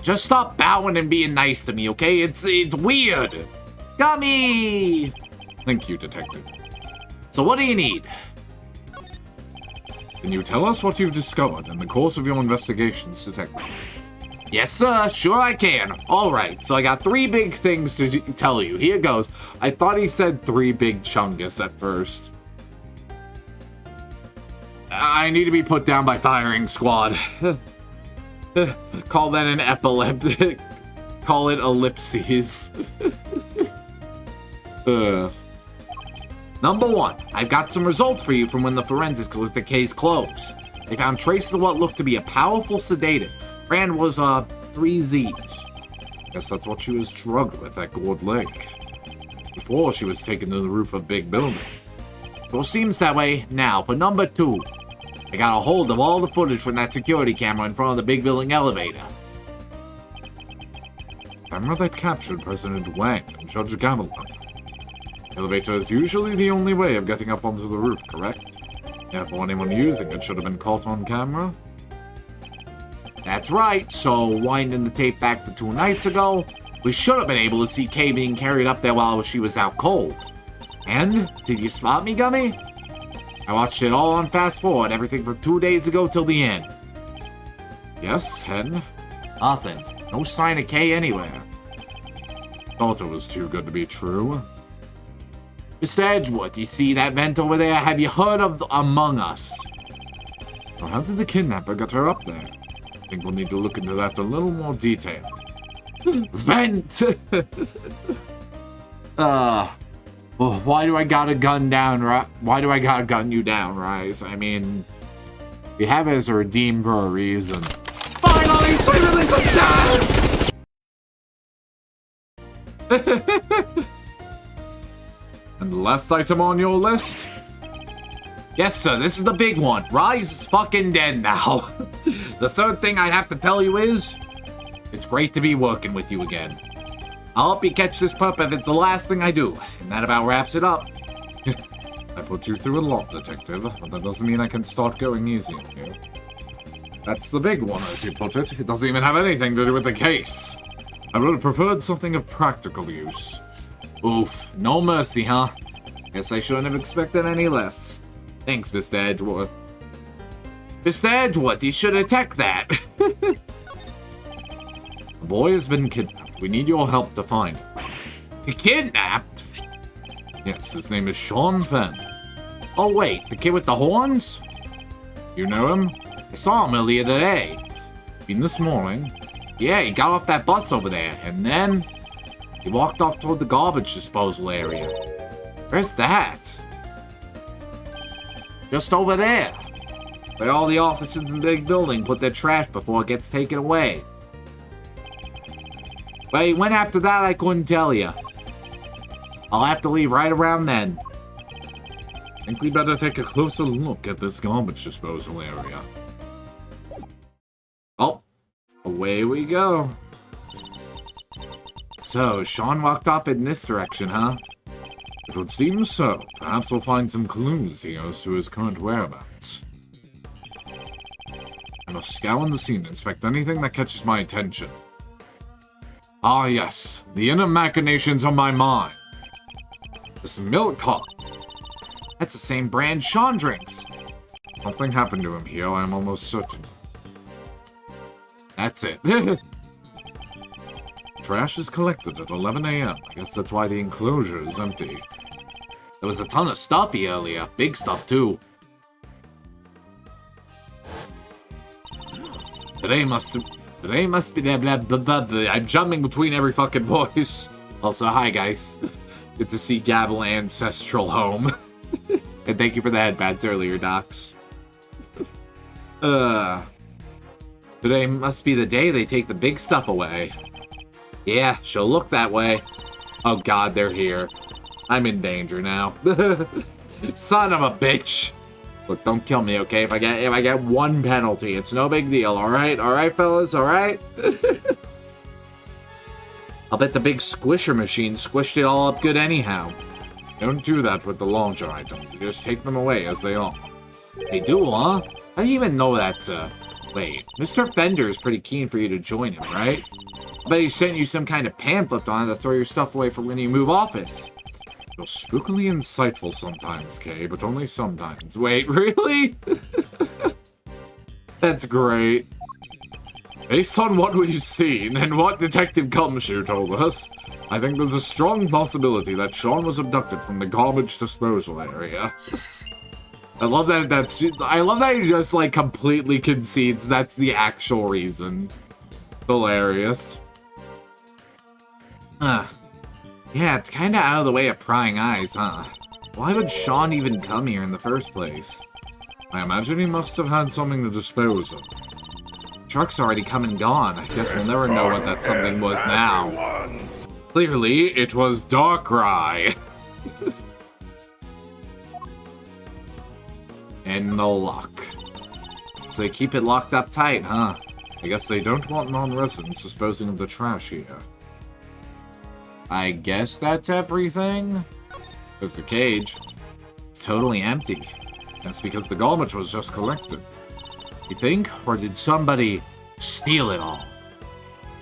Speaker 1: Just stop bowing and being nice to me, okay? It's weird. Gummy! Thank you, Detective. So what do you need? Can you tell us what you've discovered in the course of your investigations, Detective? Yes, sir. Sure I can. All right, so I got 3 big things to tell you. Here goes. I thought he said 3 big chungus at first. I need to be put down by firing squad. Call that an epileptic. Call it ellipses. Number 1, I've got some results for you from when the forensics was the case closed. They found traces of what looked to be a powerful sedative. Brand was 3 Z's. Guess that's what she was drugged with at Gold Lake. Before she was taken to the roof of big building. Well, seems that way now. For number 2, I got a hold of all the footage from that security camera in front of the big building elevator. Camera that captured President Wang and Judge Gavelle. Elevator is usually the only way of getting up onto the roof, correct? Therefore, anyone using it should have been caught on camera. That's right, so winding the tape back to 2 nights ago, we should have been able to see Kay being carried up there while she was out cold. And, did you spot me, Gummy? I watched it all on fast forward, everything from 2 days ago till the end. Yes, Hen? Nothing. No sign of Kay anywhere. Thought it was too good to be true. Mr. Edgewood, you see that vent over there? Have you heard of Among Us? Well, how did the kidnapper get her up there? I think we'll need to look into that a little more detail. Vent! Well, why do I gotta gun down, why do I gotta gun you down, Rise? I mean, we have it as a redeem for a reason. Finally, Sweetly down! And the last item on your list? Yes, sir, this is the big one. Rise is fucking dead now. The 3rd thing I have to tell you is, it's great to be working with you again. I'll help you catch this pup if it's the last thing I do, and that about wraps it up. I put you through a lot, Detective, but that doesn't mean I can start going easy on you. That's the big one, as you put it. It doesn't even have anything to do with the case. I would have preferred something of practical use. Oof, no mercy, huh? Guess I shouldn't have expected any less. Thanks, Mr. Edgeworth. Mr. Edgeworth, you should attack that. The boy has been kidnapped. We need your help to find him. Kidnapped? Yes, his name is Sean Fenn. Oh wait, the kid with the horns? You know him? I saw him earlier today. Been this morning. Yeah, he got off that bus over there, and then he walked off toward the garbage disposal area. Where's that? Just over there. Where all the officers in the big building put their trash before it gets taken away. But he went after that, I couldn't tell you. I'll have to leave right around then. Think we better take a closer look at this garbage disposal area. Oh, away we go. So, Sean walked off in this direction, huh? It would seem so. Perhaps we'll find some clues he owes to his current whereabouts. I must scour the scene and inspect anything that catches my attention. Ah yes, the inner machinations of my mind. This milk cup. That's the same brand Sean drinks. Something happened to him here, I'm almost certain. That's it. Trash is collected at 11 a.m. I guess that's why the enclosure is empty. There was a ton of stuff here earlier. Big stuff, too. Today must be blah, blah, blah, blah, blah. I'm jumping between every fucking voice. Also, hi, guys. Good to see Gavelle Ancestral Home. And thank you for the headbands earlier, Docs. Today must be the day they take the big stuff away. Yeah, she'll look that way. Oh god, they're here. I'm in danger now. Son of a bitch! Look, don't kill me, okay? If I get one penalty, it's no big deal, alright? Alright, fellas, alright? I'll bet the big squisher machine squished it all up good anyhow. Don't do that with the launcher items. You just take them away as they are. They do, huh? How do you even know that, Wait, Mr. Fender's pretty keen for you to join him, right? I bet he sent you some kind of pamphlet on how to throw your stuff away for when you move office. You're spookily insightful sometimes, Kay, but only sometimes. Wait, really? That's great. Based on what we've seen and what Detective Gumshoe told us, I think there's a strong possibility that Sean was abducted from the garbage disposal area. I love that he just, like, completely concedes that's the actual reason. Hilarious. Yeah, it's kinda out of the way of prying eyes, huh? Why would Sean even come here in the first place? I imagine he must have had something to dispose of. Truck's already come and gone. I guess we'll never know what that something was now. Clearly, it was Darkrai. And no luck. So they keep it locked up tight, huh? I guess they don't want non-residents disposing of the trash here. I guess that's everything? There's the cage. It's totally empty. That's because the garbage was just collected. You think? Or did somebody steal it all?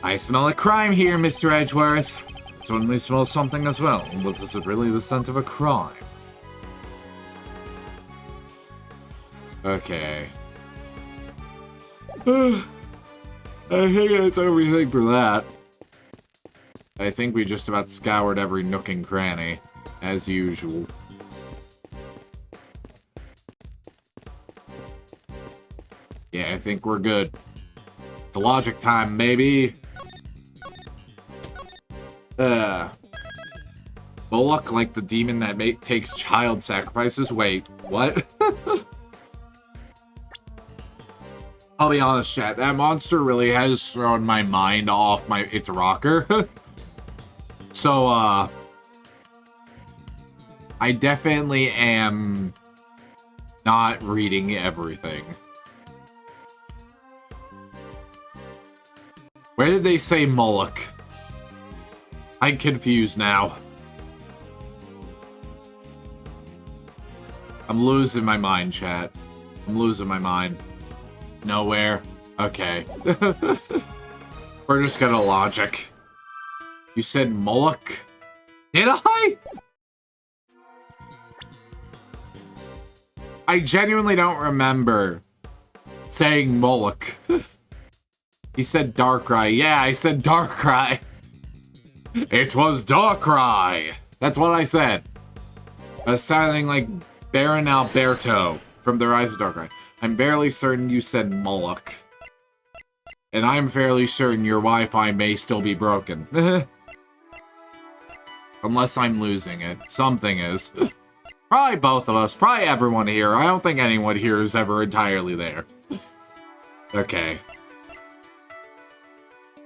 Speaker 1: I smell a crime here, Mr. Edgeworth. It certainly smells something as well. But is it really the scent of a crime? Okay. I think that's everything for that. I think we just about scoured every nook and cranny, as usual. Yeah, I think we're good. It's logic time, maybe. Bullock, like the demon that takes child sacrifices. Wait, what? I'll be honest, chat. That monster really has thrown my mind off its rocker. So, I definitely am not reading everything. Where did they say Moloch? I'm confused now. I'm losing my mind, chat. I'm losing my mind. Nowhere. Okay. We're just gonna logic. You said Moloch? Did I? I genuinely don't remember saying Moloch. He said Darkrai. Yeah, I said Darkrai. It was Darkrai. That's what I said. Sounding like Baron Alberto from The Rise of Darkrai. I'm barely certain you said Moloch. And I'm fairly certain your Wi-Fi may still be broken. Unless I'm losing it. Something is. Probably both of us. Probably everyone here. I don't think anyone here is ever entirely there. Okay.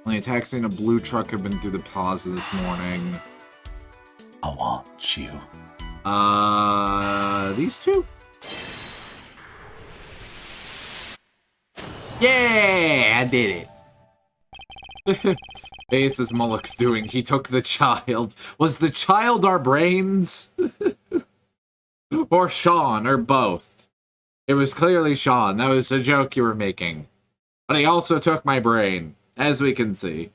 Speaker 1: The attacks in a blue truck have been through the plaza this morning.
Speaker 3: I want you.
Speaker 1: These two? Yeah, I did it. Base is Mullock's doing. He took the child. Was the child our brains? Or Sean, or both? It was clearly Sean. That was a joke you were making. But he also took my brain, as we can see.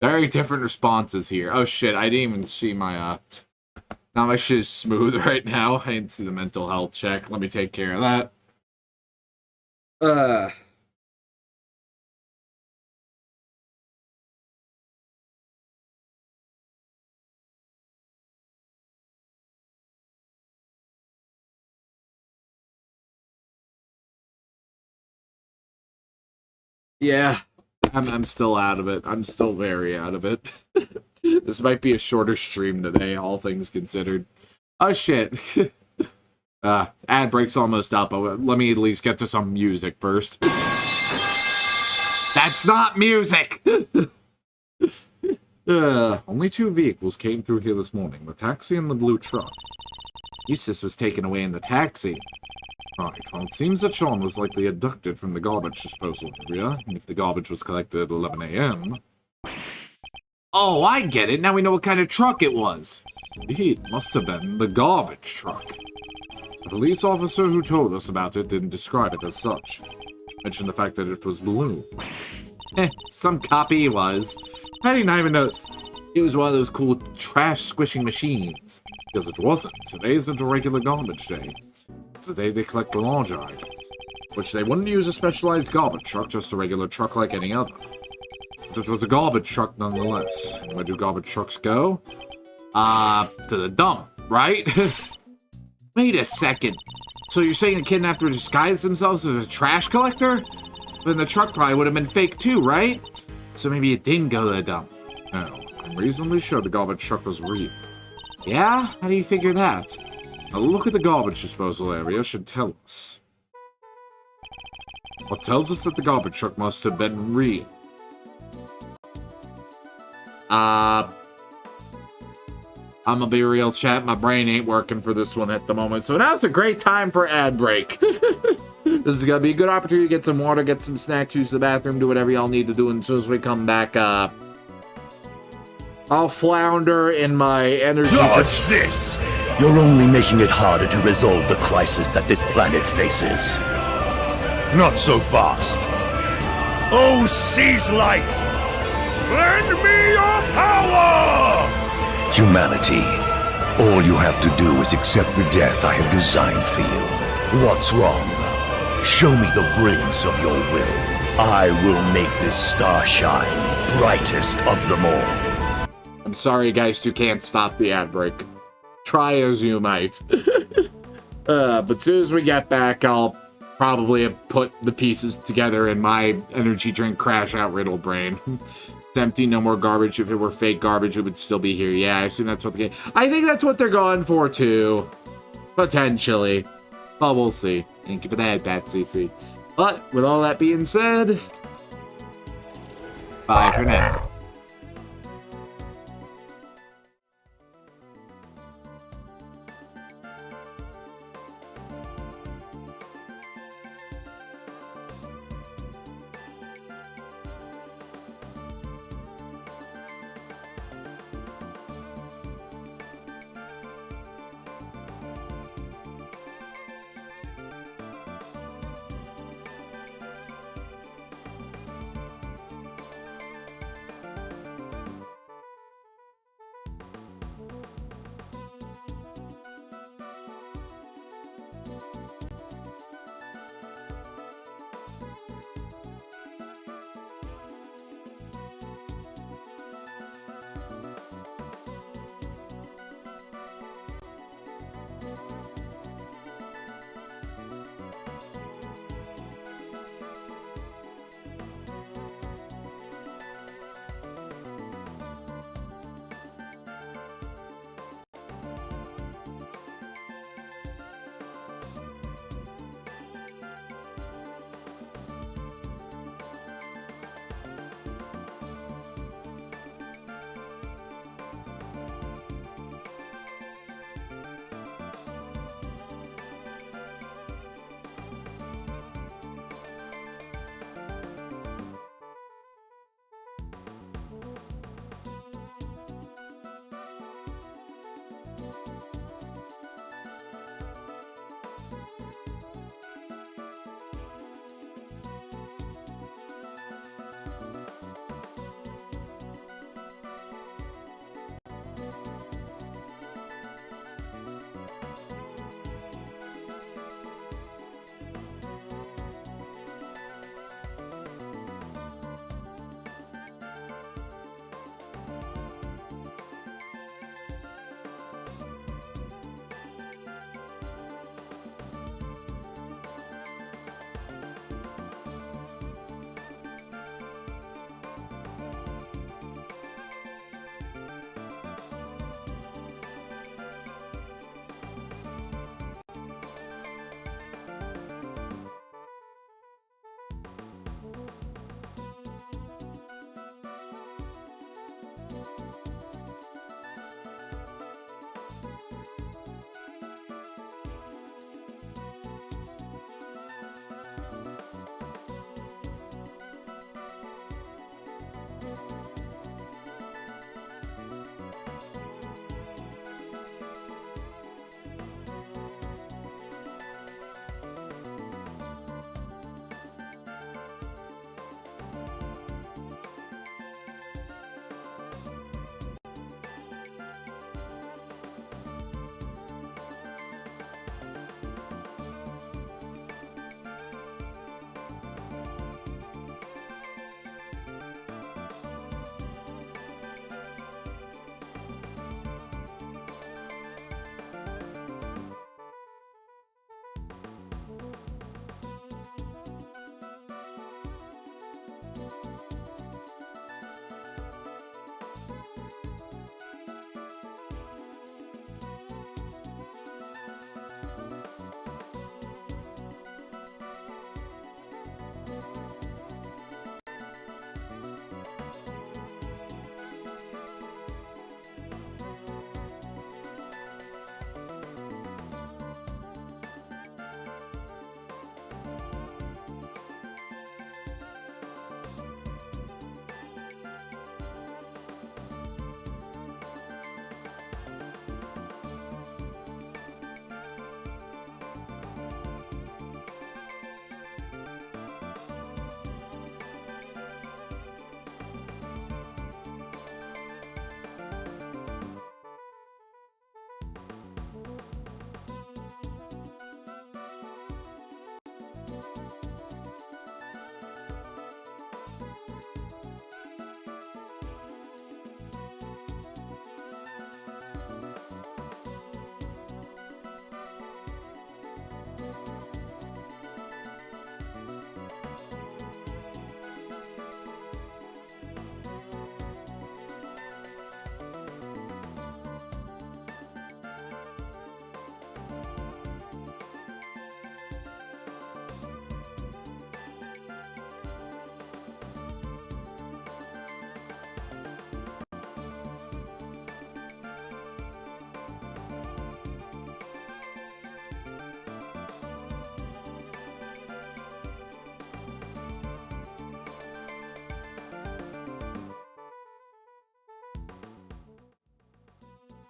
Speaker 1: Very different responses here. Oh shit, I didn't even see my, now my shit is smooth right now. I didn't see the mental health check. Let me take care of that. Yeah, I'm still out of it. I'm still very out of it. This might be a shorter stream today, all things considered. Oh shit. Ad break's almost up, but let me at least get to some music first. That's not music! Only 2 vehicles came through here this morning, the taxi and the blue truck. Eustace was taken away in the taxi. Right, well, it seems that Sean was likely abducted from the garbage disposal area, and if the garbage was collected at 11 a.m. Oh, I get it. Now we know what kind of truck it was. Indeed, must have been the garbage truck. The police officer who told us about it didn't describe it as such. Mentioned the fact that it was blue. Some copy he was. I didn't even notice. It was one of those cool trash squishing machines. Because it wasn't. Today isn't a regular garbage day. It's the day they collect the larger items. Which they wouldn't use a specialized garbage truck, just a regular truck like any other. But it was a garbage truck nonetheless. And where do garbage trucks go? To the dump, right? Wait a second. So you're saying the kidnapper disguised themselves as a trash collector? Then the truck probably would have been fake too, right? So maybe it didn't go to the dump. No, I'm reasonably sure the garbage truck was real. Yeah? How do you figure that? A look at the garbage disposal area should tell us. What tells us that the garbage truck must have been real? I'm gonna be real, chat. My brain ain't working for this one at the moment. So now's a great time for ad break. This is gonna be a good opportunity to get some water, get some snacks, use the bathroom, do whatever y'all need to do. And as soon as we come back, I'll flounder in my energy.
Speaker 4: Dodge this! You're only making it harder to resolve the crisis that this planet faces. Not so fast. Oh, seize light! Lend me your power! Humanity, all you have to do is accept the death I have designed for you. What's wrong? Show me the brilliance of your will. I will make this star shine brightest of them all.
Speaker 1: I'm sorry, guys, you can't stop the ad break. Try as you might. But as soon as we get back, I'll probably have put the pieces together in my energy drink crash out riddle brain. It's empty, no more garbage. If it were fake garbage, it would still be here. Yeah, I assume that's what the game... I think that's what they're going for, too. Potentially. But we'll see. Thank you for that, Batsy. But, with all that being said... Bye for now.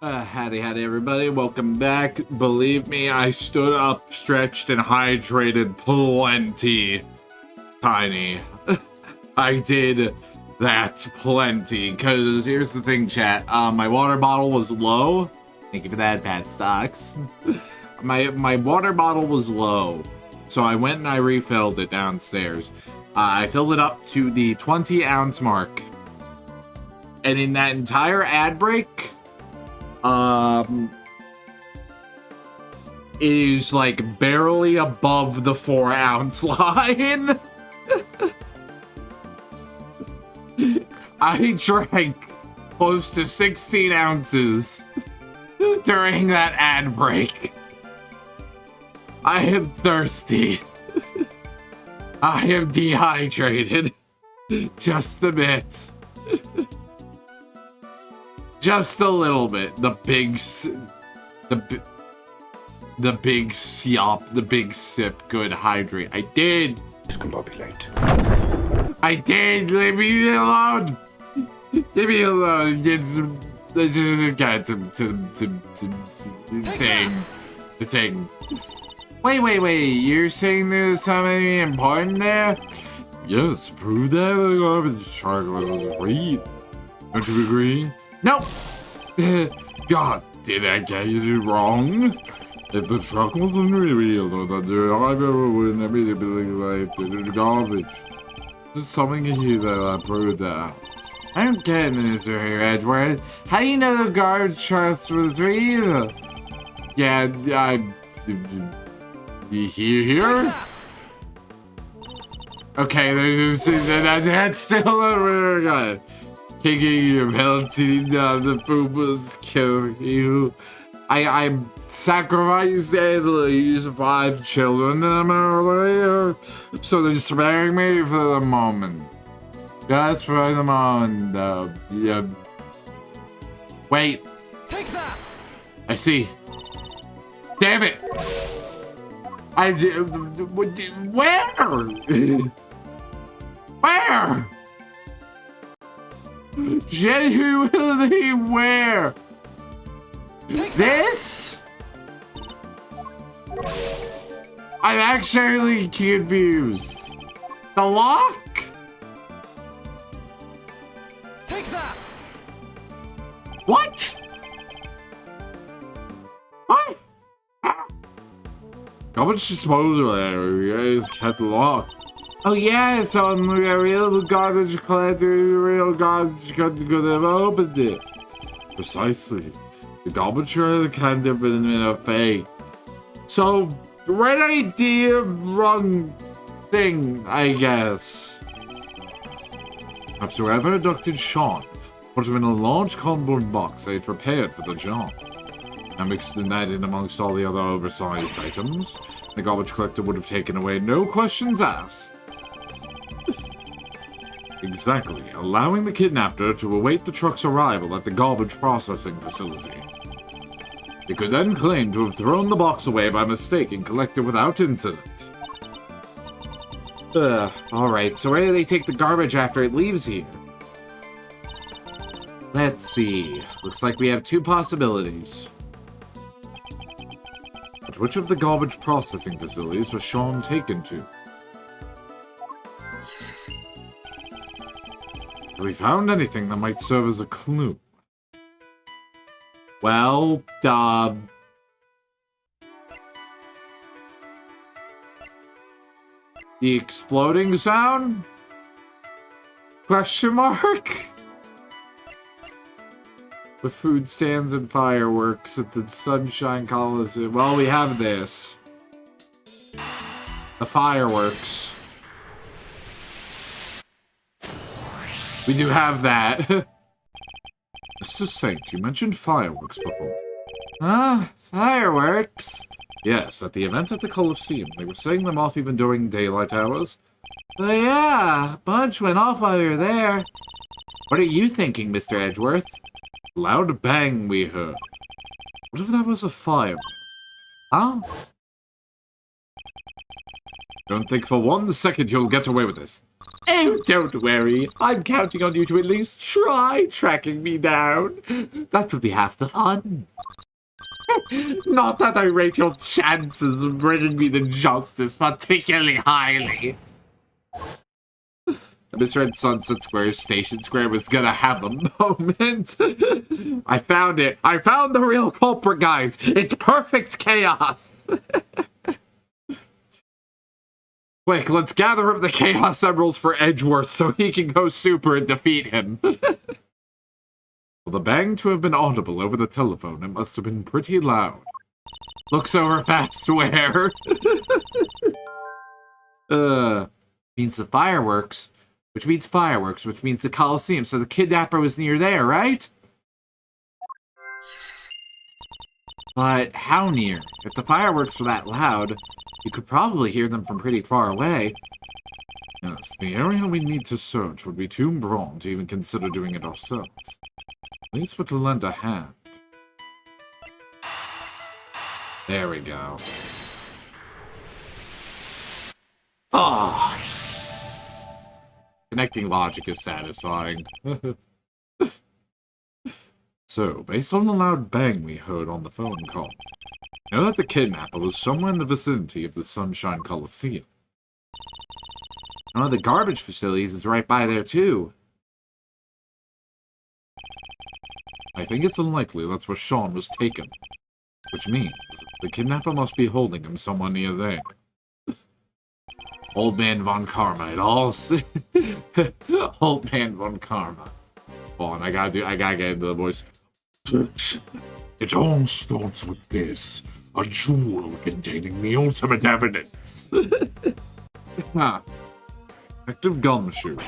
Speaker 1: Howdy everybody, welcome back. Believe me, I stood up, stretched, and hydrated plenty. Tiny. I did that plenty, because here's the thing, chat. My water bottle was low. Thank you for that, Pat Stocks. My water bottle was low, so I went and I refilled it downstairs. I filled it up to the 20-ounce mark. And in that entire ad break, it is like barely above the 4-ounce line. I drank close to 16 ounces during that ad break. I am thirsty. I am dehydrated. Just a bit. Just a little bit. The big siop, the big sip, good hydrate. I did.
Speaker 4: Discombobulate.
Speaker 1: I did. Leave me alone. Leave me alone. The thing. Wait. You're saying there's something important there? Yes. Prove that the garbage truck was free. Don't you agree? Nope. God, did I get you wrong? If the truck wasn't real, the driver wouldn't immediately like the garbage. There's something here that I proved out. I don't get it, Mr. Edward. How do you know the garbage truck was real? Yeah, you here? Okay, there's that's still a rare guy. Kicking your melting down the food was killing you. I sacrificed at least 5 children earlier, so they're sparing me for the moment. Just for the moment, yeah. Wait. Take that. I see. Damn it! Where? Where? Genuinely, where? This? I'm actually confused. The lock? Take that. What? What? How much disposal area? You guys kept locked. Oh yeah, so a real garbage collector, real garbage collector could have opened it. Precisely. The garbage trailer can't have been in a fake. So, right idea, wrong thing, I guess. Perhaps whoever abducted Sean put him in a large cardboard box they had prepared for the job. Now mixed the night in amongst all the other oversized items, the garbage collector would have taken away, no questions asked. Exactly, allowing the kidnapper to await the truck's arrival at the garbage processing facility. They could then claim to have thrown the box away by mistake and collect it without incident. Alright, so where do they take the garbage after it leaves here? Let's see. Looks like we have 2 possibilities. But which of the garbage processing facilities was Sean taken to? Have we found anything that might serve as a clue? Well, the exploding sound? Question mark? The food stands and fireworks at the Sunshine Coliseum. Well, we have this. The fireworks. We do have that. Mr. Saint, you mentioned fireworks before. Ah, fireworks? Yes, at the event at the Coliseum. They were setting them off even during daylight hours. But yeah, a bunch went off while we were there. What are you thinking, Mr. Edgeworth? Loud bang we heard. What if that was a firework? Huh? Don't think for 1 second you'll get away with this. Oh, don't worry. I'm counting on you to at least try tracking me down. That would be half the fun. Not that I rate your chances of bringing me the justice particularly highly. I misread Sunset Square. Station Square was gonna have a moment. I found it. I found the real culprit, guys. It's perfect chaos. Quick, let's gather up the Chaos Emeralds for Edgeworth so he can go super and defeat him. For the bang to have been audible over the telephone, it must have been pretty loud. Looks over fast, where? Means the fireworks. Which means fireworks, which means the Coliseum. So the kidnapper was near there, right? But how near? If the fireworks were that loud, you could probably hear them from pretty far away. Yes, the area we need to search would be too broad to even consider doing it ourselves. At least we're to lend a hand. There we go. Ah! Connecting logic is satisfying. So, based on the loud bang we heard on the phone call, I know that the kidnapper was somewhere in the vicinity of the Sunshine Coliseum. One of the garbage facilities is right by there, too. I think it's unlikely that's where Sean was taken, which means the kidnapper must be holding him somewhere near there. Old Man Von Karma, it all Old Man Von Karma. Hold on, I gotta get into the voice.
Speaker 3: It all starts with this. A jewel containing the ultimate evidence.
Speaker 1: Huh. Detective Gumshoe.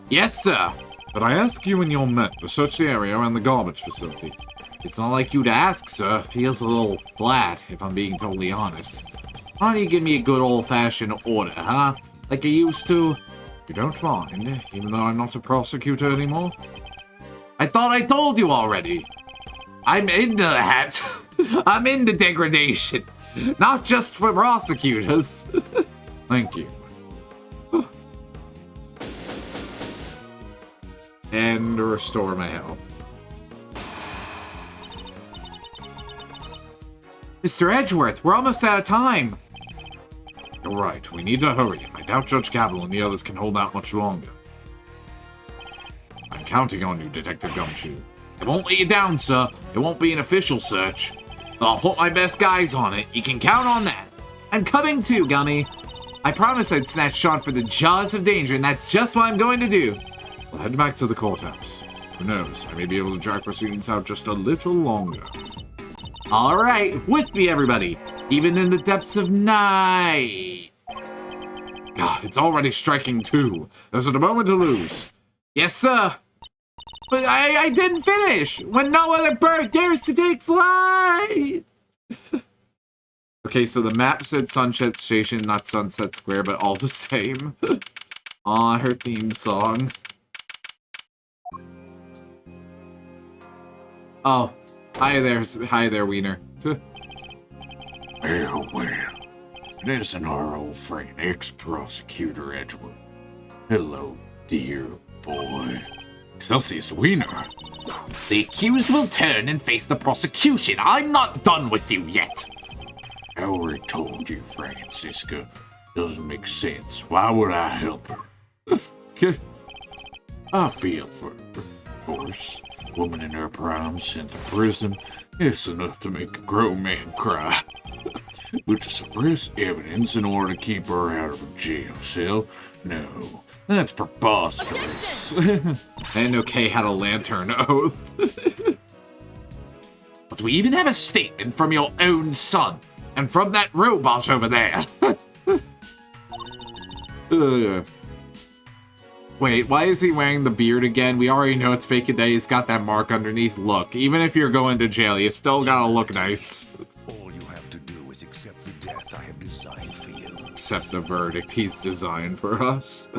Speaker 1: Yes, sir. But I ask you and your men to search the area around the garbage facility. It's not like you to ask, sir. Feels a little flat, if I'm being totally honest. Why don't you give me a good old-fashioned order, huh? Like I used to? You don't mind, even though I'm not a prosecutor anymore? I thought I told you already. I'm into that. I'm into degradation. Not just for prosecutors. Thank you. And restore my health. Mr. Edgeworth, we're almost out of time. You're right, we need to hurry. I doubt Judge Gavelle and the others can hold out much longer. I'm counting on you, Detective Gumshoe. I won't let you down, sir. It won't be an official search. But I'll put my best guys on it. You can count on that. I'm coming too, Gummy. I promised I'd snatch Sean for the jaws of danger, and that's just what I'm going to do. We'll head back to the courthouse. Who knows, I may be able to drag proceedings out just a little longer. All right, with me, everybody. Even in the depths of night. God, it's already striking 2. There's not a moment to lose. Yes, sir. But I didn't finish. When no other bird dares to take flight. Okay, so the map said Sunset Station, not Sunset Square, but all the same. Aw, her theme song. Oh, hi there, Wiener.
Speaker 3: Well, it isn't our old friend, ex-prosecutor Edgeworth. Hello, dear boy. Excelsius Wiener. The accused will turn and face the prosecution. I'm not done with you yet. I already told you, Francisca. Doesn't make sense. Why would I help her? I feel for her, of course. Woman in her prime sent to prison. It's enough to make a grown man cry. But to suppress evidence in order to keep her out of a jail cell? No, that's preposterous.
Speaker 1: I didn't know Kay had a lantern oath.
Speaker 3: But we even have a statement from your own son, and from that robot over there.
Speaker 1: Wait, why is he wearing the beard again? We already know it's fake today. He's got that mark underneath. Look, even if you're going to jail, you still gotta look nice.
Speaker 4: All you have to do is accept the death I have designed for you.
Speaker 1: Accept the verdict he's designed for us.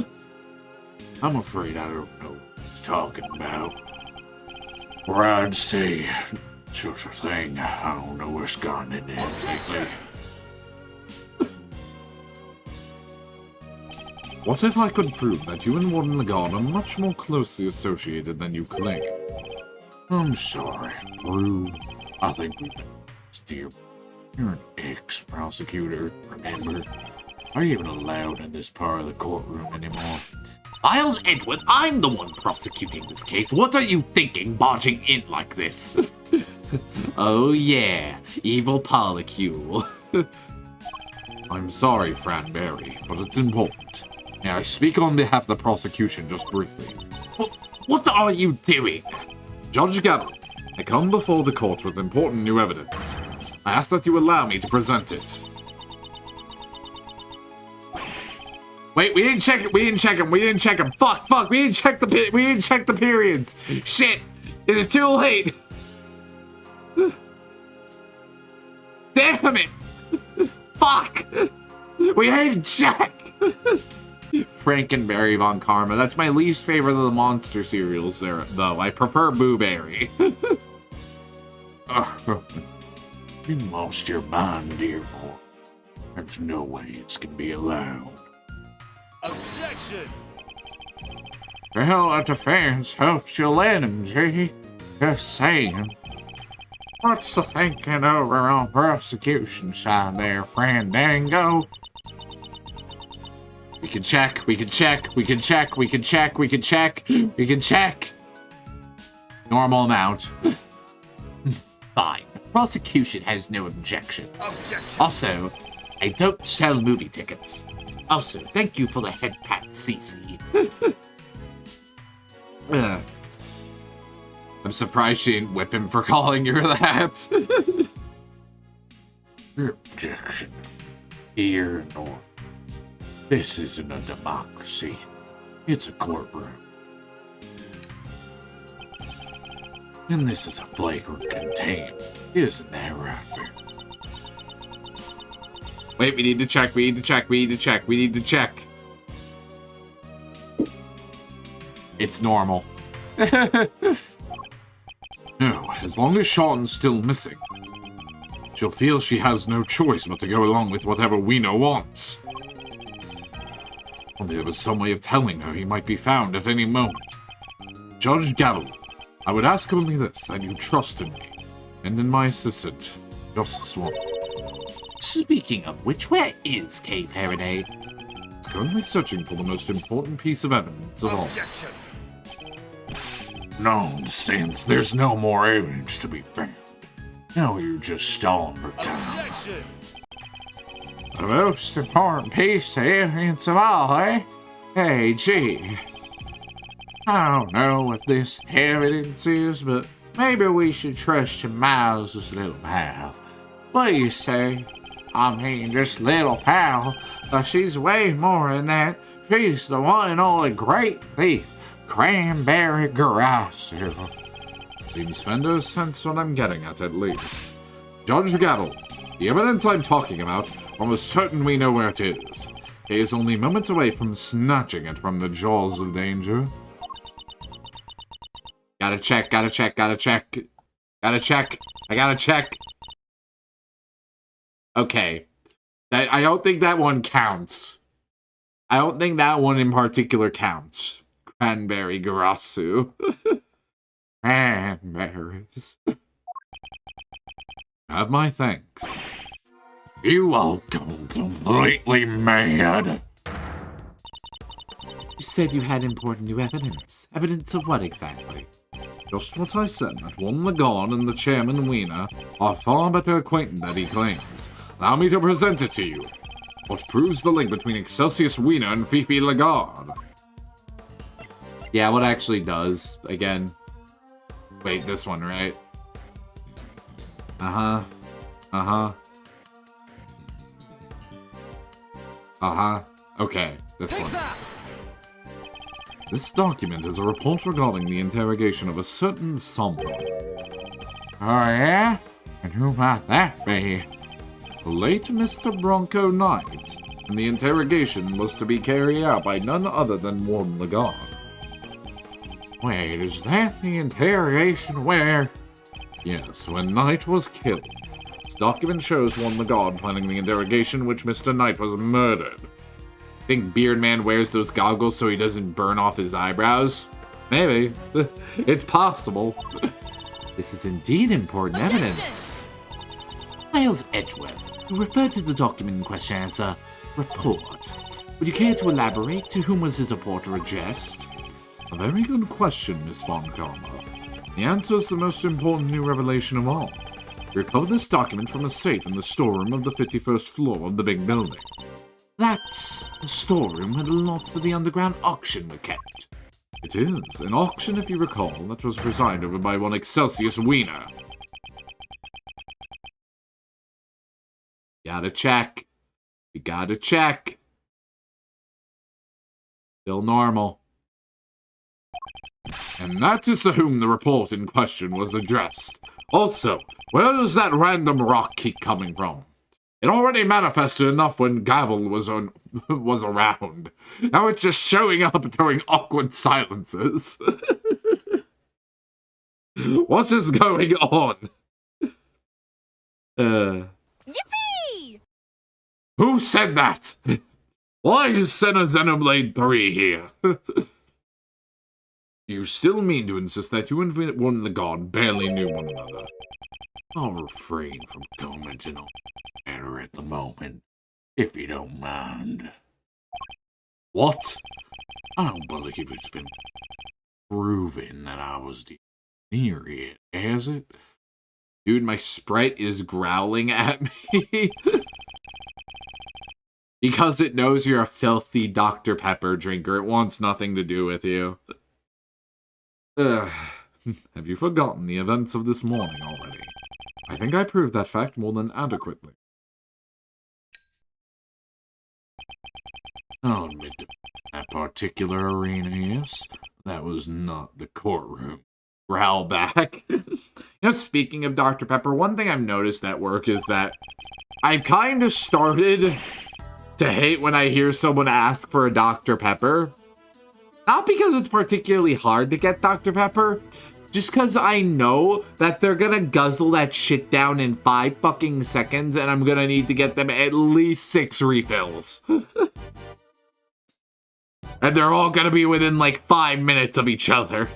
Speaker 3: I'm afraid I don't know what he's talking about. Or I'd say such a thing. I don't know what's gone in there lately.
Speaker 1: What if I could prove that you and Warden Lagarde are much more closely associated than you claim?
Speaker 3: I'm sorry, Prue. I think we've been dear. You're an ex-prosecutor, remember? Are you even allowed in this part of the courtroom anymore? Miles Edgeworth, I'm the one prosecuting this case. What are you thinking, barging in like this? Oh yeah, evil polycule.
Speaker 1: I'm sorry, Franberry, but it's important. May I speak on behalf of the prosecution just briefly?
Speaker 3: What are you doing?
Speaker 1: Judge Gavelle, I come before the court with important new evidence. I ask that you allow me to present it. Wait, we didn't check it. We didn't check him. Fuck. We didn't check the periods. Shit. Is it too late? Damn it. Fuck. We didn't check. Frankenberry Von Karma. That's my least favorite of the monster cereals there, though. I prefer Boo Berry.
Speaker 3: You lost your mind, dear boy. There's no way this can be allowed.
Speaker 4: Objection!
Speaker 1: Well, the defense hopes you let him, G. Just saying. What's the thinking over on prosecution side there, Frandango? We can check. Normal amount.
Speaker 3: Fine. Prosecution has no objections. Also, I don't sell movie tickets. Also, thank you for the head pat, Cece.
Speaker 1: I'm surprised she didn't whip him for calling her that.
Speaker 3: Your objection. Here nor. This isn't a democracy. It's a courtroom. And this is a flagrant contempt. Isn't that right, fair?
Speaker 1: Wait, we need to check. It's normal. No, as long as Sean's still missing, she'll feel she has no choice but to go along with whatever Weena wants. Only there was some way of telling her he might be found at any moment. Judge Gavelle, I would ask only this, that you trust in me, and in my assistant, Justice Swant.
Speaker 3: Speaking of which, where is Cave Faraday?
Speaker 1: He's currently searching for the most important piece of evidence of all.
Speaker 3: Nonsense. There's no more evidence to be found. Now you're just stalling for time.
Speaker 1: The most important piece of evidence of all, eh? Hey, gee. I don't know what this evidence is, but maybe we should trust your Miles' little pal. What do you say? I mean, just little pal, but she's way more than that. She's the one and only great thief, Cranberry Garasio. Seems Fender sense what I'm getting at least. Judge Gavelle, the evidence I'm talking about, almost certain we know where it is. He is only moments away from snatching it from the jaws of danger. Gotta check. I gotta check. Okay. I don't think that one counts. I don't think that one in particular counts. Cranberry Garasu. Cranberries. Have my thanks.
Speaker 3: You all gone completely mad.
Speaker 1: You said you had important new evidence. Evidence of what exactly? Just what I said, that Warden Lagarde and the chairman Weena are far better acquainted than he claims. Allow me to present it to you. What proves the link between Excelsius Weena and Fifi Lagarde? Yeah, what actually does, again. Wait, this one, right? Okay, this one. This document is a report regarding the interrogation of a certain someone. Oh yeah? And who might that be? The late Mr. Bronco Knight. And the interrogation was to be carried out by none other than Warden Lagarde. Wait, is that the interrogation where... Yes, when Knight was killed. This document shows Warden Lagarde planning the interrogation in which Mr. Knight was murdered. Think Beard Man wears those goggles so he doesn't burn off his eyebrows? Maybe. It's possible. This is indeed important evidence.
Speaker 3: Miles Edgeworth, you referred to the document in question as a report. Would you care to elaborate? To whom was his report addressed?
Speaker 1: A very good question, Miss Von Karma. The answer is the most important new revelation of all. We recovered this document from a safe in the storeroom of the 51st floor of the big building.
Speaker 3: That's the storeroom where the lots for the underground auction were kept.
Speaker 1: It is. An auction, if you recall, that was presided over by one Excelsius Wiener. Gotta check. You gotta check. Still normal. And that is to whom the report in question was addressed. Also, where does that random rock keep coming from? It already manifested enough when Gavelle was around. Now it's just showing up during awkward silences. What is going on?
Speaker 2: Yippee!
Speaker 1: Who said that? Why is Senna Xenoblade 3 here? You still mean to insist that you and one the god barely knew one another?
Speaker 3: I'll refrain from commenting on the matter at the moment, if you don't mind.
Speaker 1: What?
Speaker 3: I don't believe it's been proven that I was the near it, has it?
Speaker 1: Dude, my sprite is growling at me. Because it knows you're a filthy Dr. Pepper drinker. It wants nothing to do with you. Ugh. Have you forgotten the events of this morning already? I think I proved that fact more than adequately.
Speaker 3: I'll admit to that particular arena, yes. That was not the courtroom.
Speaker 1: Growl back. Speaking of Dr. Pepper, one thing I've noticed at work is that I've kind of started to hate when I hear someone ask for a Dr. Pepper. Not because it's particularly hard to get Dr. Pepper, just because I know that they're gonna guzzle that shit down in 5 fucking seconds and I'm gonna need to get them at least 6 refills. And they're all gonna be within like 5 minutes of each other.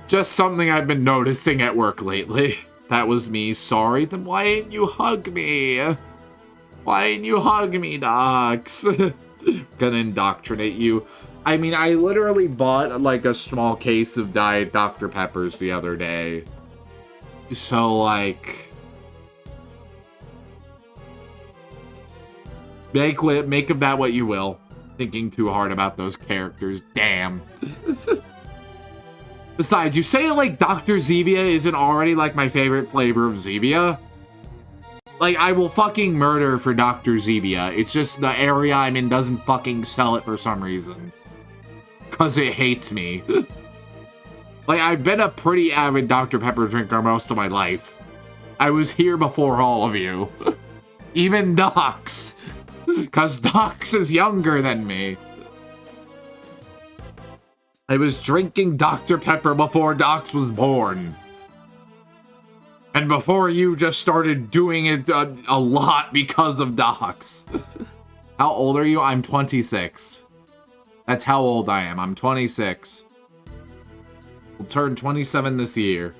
Speaker 1: Just something I've been noticing at work lately. That was me, sorry. Then why didn't you hug me? Why didn't you hug me, Docs? Gonna indoctrinate you. I mean, I literally bought like a small case of Diet Dr. Peppers the other day. So like... Make of that what you will. Thinking too hard about those characters, damn. Besides, you say like Dr. Zevia isn't already like my favorite flavor of Zevia? Like, I will fucking murder for Dr. Zevia. It's just the area I'm in doesn't fucking sell it for some reason. Cause it hates me. Like, I've been a pretty avid Dr. Pepper drinker most of my life. I was here before all of you. Even Docs. Cause Docs is younger than me. I was drinking Dr. Pepper before Docs was born. And before you just started doing it a lot because of Docs. How old are you? I'm 26. That's how old I am. I'm 26. We'll turn 27 this year.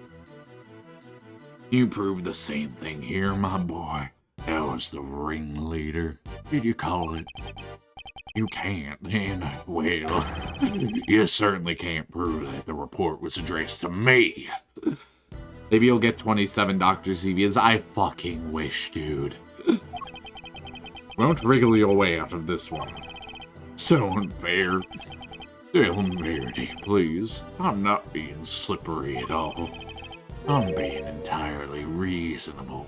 Speaker 3: You proved the same thing here, my boy. That was the ringleader. Did you call it? You can't, and, well, you certainly can't prove that the report was addressed to me.
Speaker 1: Maybe you'll get 27 Dr. Zevias. I fucking wish, dude. Won't wriggle your way out of this one.
Speaker 3: So unfair. Tell Verity, please. I'm not being slippery at all. I'm being entirely reasonable.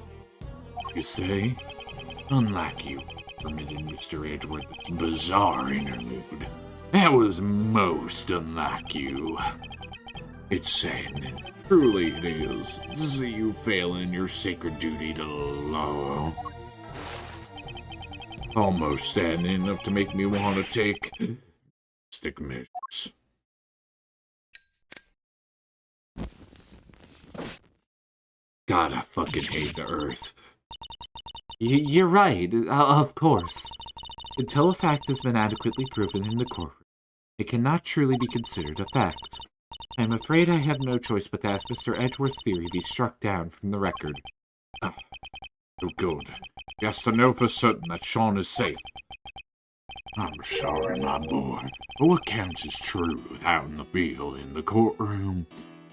Speaker 3: You say? Unlike you, permitted Mr. Edgeworth's bizarre interlude. That was most unlike you. It's saddening. Truly it is, to see you fail in your sacred duty to the law. Almost saddening enough to make me want to take stick measures.
Speaker 1: God, I fucking hate the Earth. You're right, of course. Until a fact has been adequately proven in the courtroom, it cannot truly be considered a fact. I am afraid I have no choice but to ask Mr. Edgeworth's theory be struck down from the record.
Speaker 3: Oh, good. He has to know for certain that Sean is safe. I'm sorry, my boy, but what counts as truth out in the field in the courtroom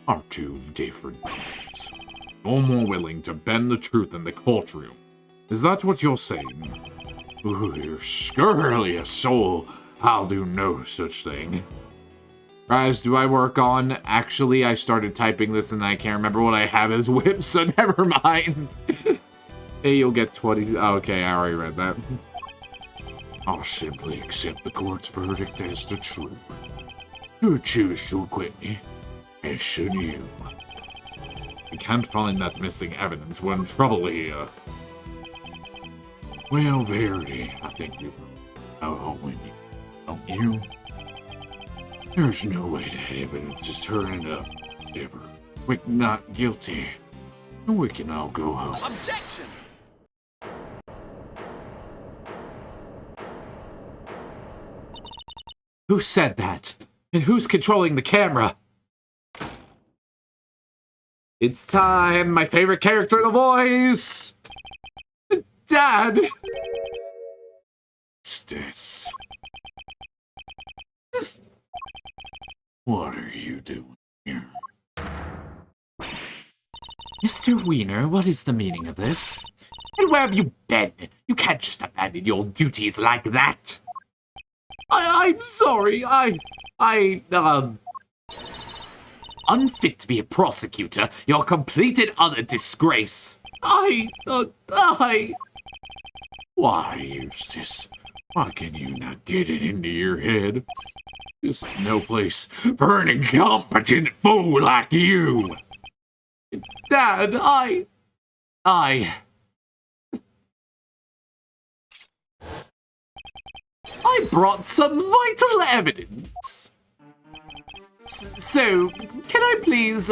Speaker 3: are two different things. You're more willing to bend the truth in the courtroom. Is that what you're saying? Ooh, you're scurrilous soul. I'll do no such thing.
Speaker 1: Guys, do I work on... Actually, I started typing this and I can't remember what I have as whips, so never mind. Hey, you'll get 20... Okay, I already read that.
Speaker 3: I'll simply accept the court's verdict as the truth. You choose to acquit me, as should you.
Speaker 1: We can't find that missing evidence. We're in trouble here.
Speaker 3: Well, very. I think you know when you don't you? There's no way that evidence is turning up, ever. We're not guilty. We can all go home.
Speaker 5: Objection!
Speaker 1: Who said that? And who's controlling the camera? It's time! My favorite character, The Voice! Dad!
Speaker 3: What's this? What are you doing here?
Speaker 1: Mr. Wiener, what is the meaning of this?
Speaker 3: And where have you been? You can't just abandon your duties like that.
Speaker 1: I'm sorry,
Speaker 3: Unfit to be a prosecutor, you're a complete and utter disgrace. Why, Eustace? Why can you not get it into your head? This is no place for an incompetent fool like you.
Speaker 1: Dad, I brought some vital evidence. So, can I please,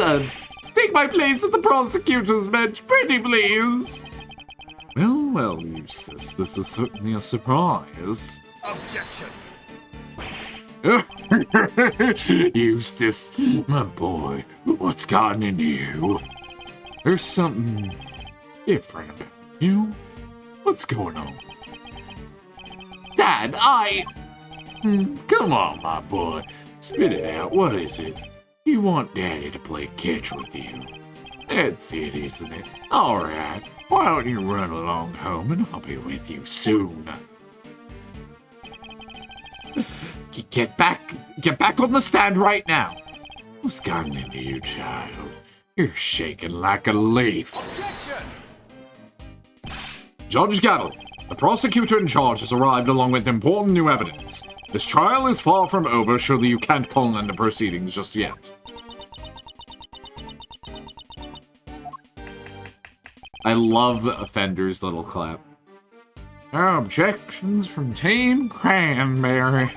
Speaker 1: take my place at the prosecutor's bench, pretty please?
Speaker 3: Well, Eustace, this is certainly a surprise.
Speaker 5: Objection!
Speaker 3: Eustace, my boy, what's gotten into you? There's something different about you. What's going on?
Speaker 1: Dad,
Speaker 3: Come on, my boy. Spit it out. What is it? You want Daddy to play catch with you. That's it, isn't it? Alright. Why don't you run along home and I'll be with you soon.
Speaker 1: Get back on the stand right now.
Speaker 3: What's gotten into you, child? You're shaking like a leaf.
Speaker 5: Objection!
Speaker 1: Judge Gavelle, the prosecutor in charge has arrived along with important new evidence. This trial is far from over, surely you can't call an end to proceedings just yet. I love Offender's little clap.
Speaker 3: No objections from Team Cranberry.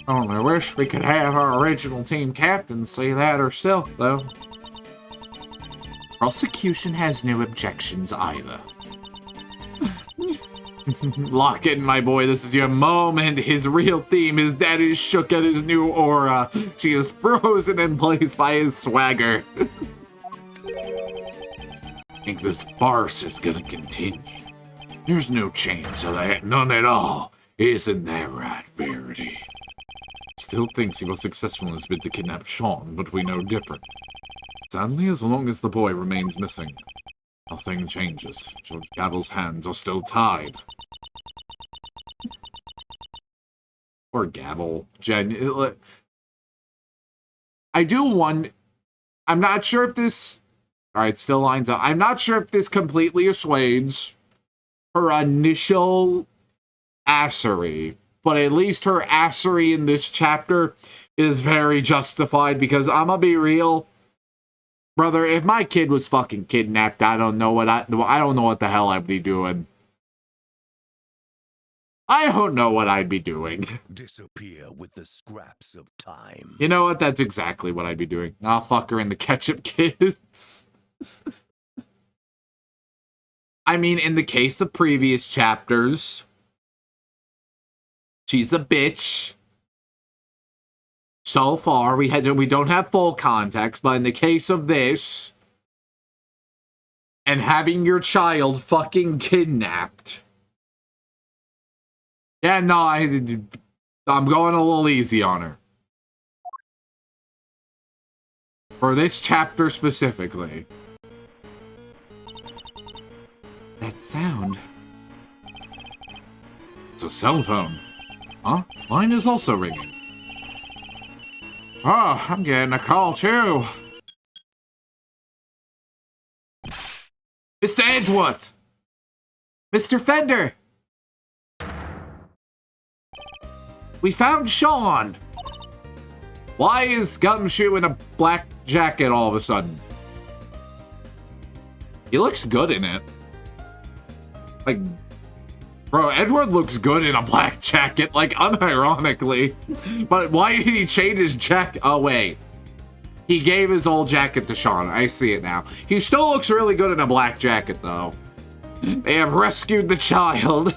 Speaker 3: Only wish we could have our original team captain say that herself, though.
Speaker 1: Prosecution has no objections either. Lock in, my boy. This is your moment. His real theme. His dad is shook at his new aura. She is frozen in place by his swagger.
Speaker 3: I think this farce is gonna continue. There's no chance of that. None at all. Isn't that right, Verity?
Speaker 1: Still thinks he was successful in his bid to kidnap Sean, but we know different. Sadly, as long as the boy remains missing, nothing changes. Judge Gavelle's hands are still tied. Or Gavelle. I do one... I'm not sure if this... Alright, still lines up. I'm not sure if this completely assuades her initial assery, but at least her assery in this chapter is very justified, because I'ma be real. Brother, if my kid was fucking kidnapped, I don't know what the hell I'd be doing. I don't know what I'd be doing.
Speaker 4: Disappear with the scraps of time.
Speaker 1: You know what? That's exactly what I'd be doing. I'll fuck her in the ketchup kids. I mean, in the case of previous chapters, she's a bitch. So far, we don't have full context, but in the case of this, and having your child fucking kidnapped. Yeah, no, I'm going a little easy on her. For this chapter specifically. That sound. It's a cell phone. Huh? Mine is also ringing. Oh, I'm getting a call too. Mr. Edgeworth! Mr. Fender! We found Sean! Why is Gumshoe in a black jacket all of a sudden? He looks good in it. Like, bro, Edward looks good in a black jacket, like, unironically. But why did he change his jacket? Oh, wait. He gave his old jacket to Sean. I see it now. He still looks really good in a black jacket, though. They have rescued the child.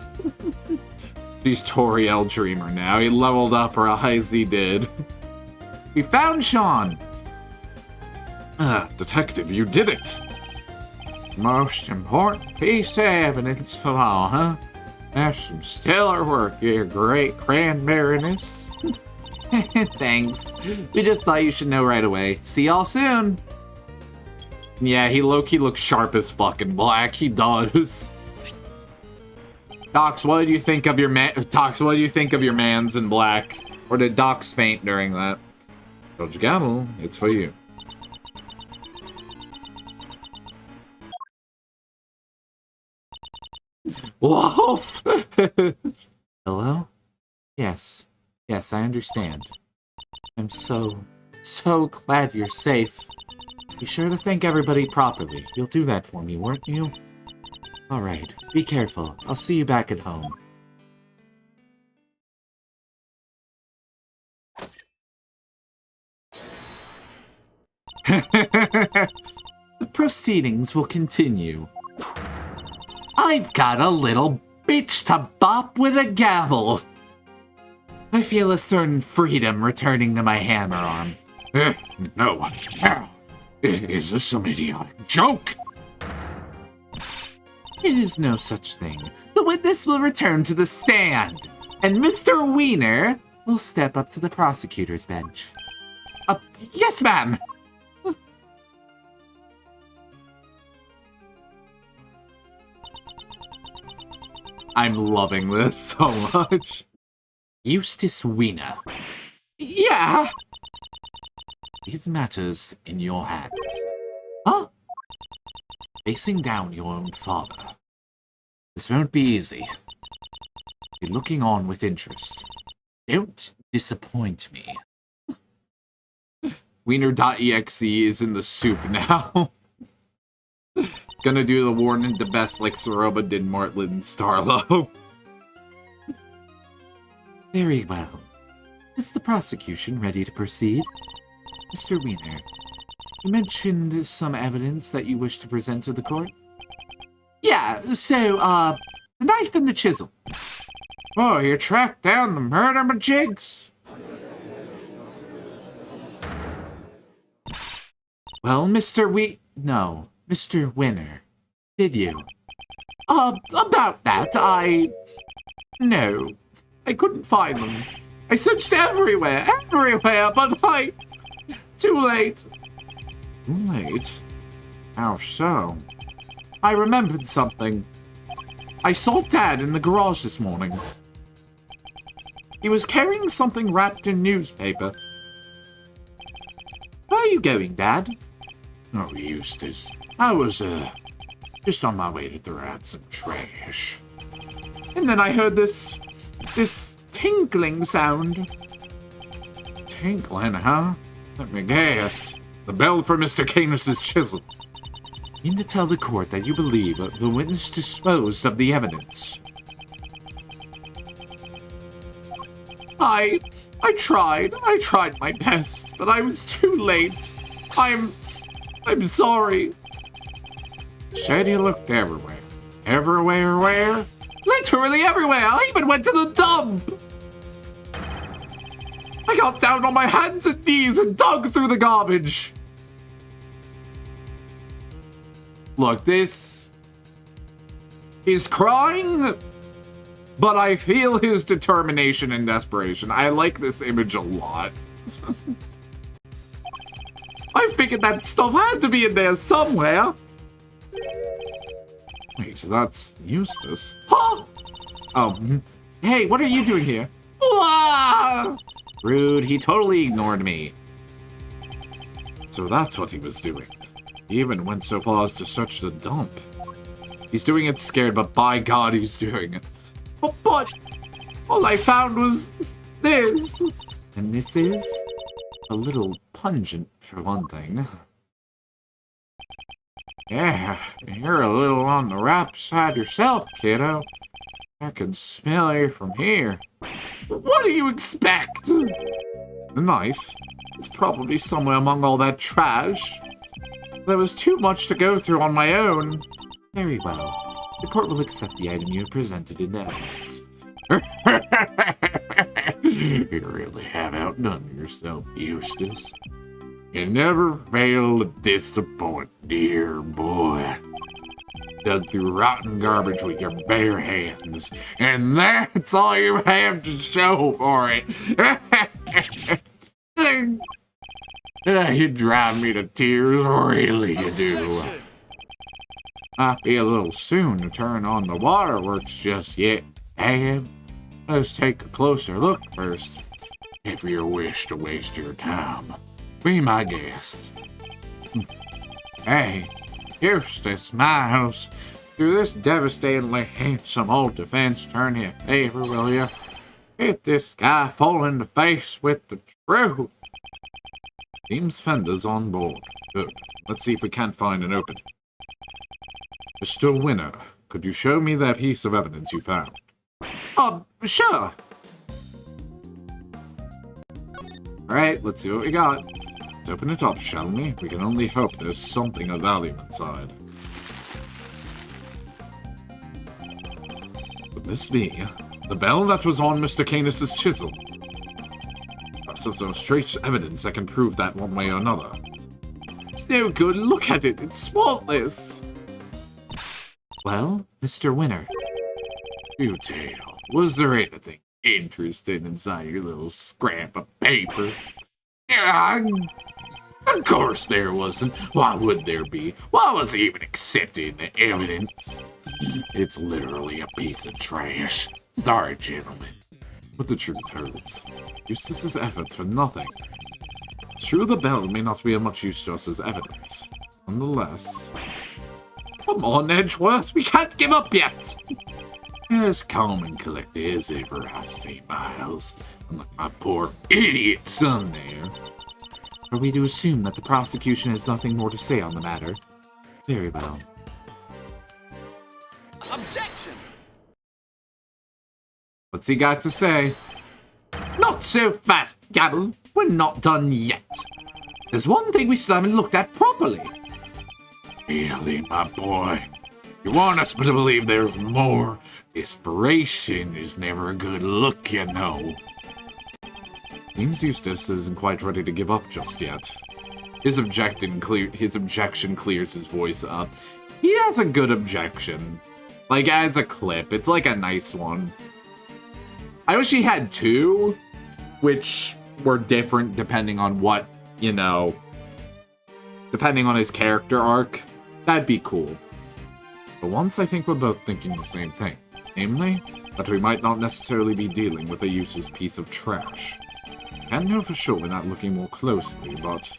Speaker 1: He's Toriel Dreamer now. He leveled up, rise, he did. We found Sean. Detective, you did it. Most important piece of evidence of all, huh? That's some stellar work, your great Grand Baroness. Thanks. We just thought you should know right away. See y'all soon. Yeah, he low-key looks sharp as fucking black. He does. Docs, what did you think of your Docs, what do you think of your mans in black? Or did Docs faint during that? Judge Gavelle, it's for you. Wolf! Hello? Yes. Yes, I understand. I'm so glad you're safe. Be sure to thank everybody properly. You'll do that for me, weren't you? Alright, be careful. I'll see you back at home. The proceedings will continue. I've got a little bitch to bop with a gavel. I feel a certain freedom returning to my hammer arm.
Speaker 3: No. Is this some idiotic joke?
Speaker 1: It is no such thing. The witness will return to the stand, and Mr. Wiener will step up to the prosecutor's bench. Yes, ma'am. I'm loving this so much. Eustace Wiener. Yeah? Leave matters in your hands. Huh? Facing down your own father. This won't be easy. Be looking on with interest. Don't disappoint me. Wiener.exe is in the soup now. Gonna do the warning the best like Soroba did Martlet Starlo. Very well. Is the prosecution ready to proceed? Mr. Wiener, you mentioned some evidence that you wish to present to the court? Yeah, so, the knife and the chisel. Oh, you tracked down the murder majigs? Well, Mr. Winner, did you? About that, No. I couldn't find them. I searched everywhere, but too late. Too late? How so? I remembered something. I saw Dad in the garage this morning. He was carrying something wrapped in newspaper. Where are you going, Dad?
Speaker 3: Oh, Eustace. I was, just on my way to throw out some trash.
Speaker 1: And then I heard this tinkling sound.
Speaker 3: Tinkling, huh? Let me guess. The bell for Mr. Canis's chisel.
Speaker 1: You mean to tell the court that you believe the witness disposed of the evidence? I tried my best, but I was too late. I'm sorry.
Speaker 3: Said you looked everywhere.
Speaker 1: Everywhere, where? Literally everywhere! I even went to the dump! I got down on my hands and knees and dug through the garbage! Look, this... He's crying, but I feel his determination and desperation. I like this image a lot. I figured that stuff had to be in there somewhere. Wait, that's Eustace. Huh? Oh, hey, what are you doing here? Ah! Rude, he totally ignored me. So that's what he was doing. He even went so far as to search the dump. He's doing it scared, but by God, he's doing it. But all I found was this. And this is a little pungent, for one thing. Yeah, you're a little on the rap side yourself, kiddo. I can smell you from here. What do you expect? The knife? It's probably somewhere among all that trash. There was too much to go through on my own. Very well. The court will accept the item you have presented in evidence. You really have outdone yourself, Eustace. You never fail to disappoint, dear boy. Dug through rotten garbage with your bare hands, and that's all you have to show for it. You drive me to tears, really you do. Might be a little soon to turn on the waterworks just yet, Dad. Let's take a closer look first, if you wish to waste your time. Be my guest. Hey, Eustace Miles, do this devastatingly handsome old defense turn you a favor, will you? Hit this guy full in the face with the truth. Seems Fender's on board. Good. Let's see if we can't find an opening. Mr. Winner, could you show me that piece of evidence you found? Sure. Alright, let's see what we got. Let's open it up, shall we? We can only hope there's something of value inside. Could this be the bell that was on Mr. Canis's chisel? Perhaps there's some strange evidence that can prove that one way or another. It's no good. Look at it. It's spotless. Well, Mr. Winner. You tell. Was there anything interesting inside your little scrap of paper? Yeah, of course there wasn't. Why would there be? Why was he even accepting the evidence? It's literally a piece of trash. Sorry, gentlemen. But the truth hurts. Eustace's efforts for nothing. It's true the bell may not be of much use to us as evidence. Nonetheless... Come on, Edgeworth, we can't give up yet! As calm and collected as ever, I say, Miles. Unlike my poor idiot son there. Are we to assume that the prosecution has nothing more to say on the matter? Very well.
Speaker 5: Objection!
Speaker 1: What's he got to say? Not so fast, Gavelle. We're not done yet. There's one thing we still haven't looked at properly. Really, my boy? You want us to believe there's more? Desperation is never a good look, you know. Seems Eustace isn't quite ready to give up just yet. His objection clears his voice up. He has a good objection. Like, as a clip, it's like a nice one. I wish he had two, which were different depending on what, you know, depending on his character arc. That'd be cool. But once I think we're both thinking the same thing. Namely, that we might not necessarily be dealing with a useless piece of trash. Can't know for sure without looking more closely, but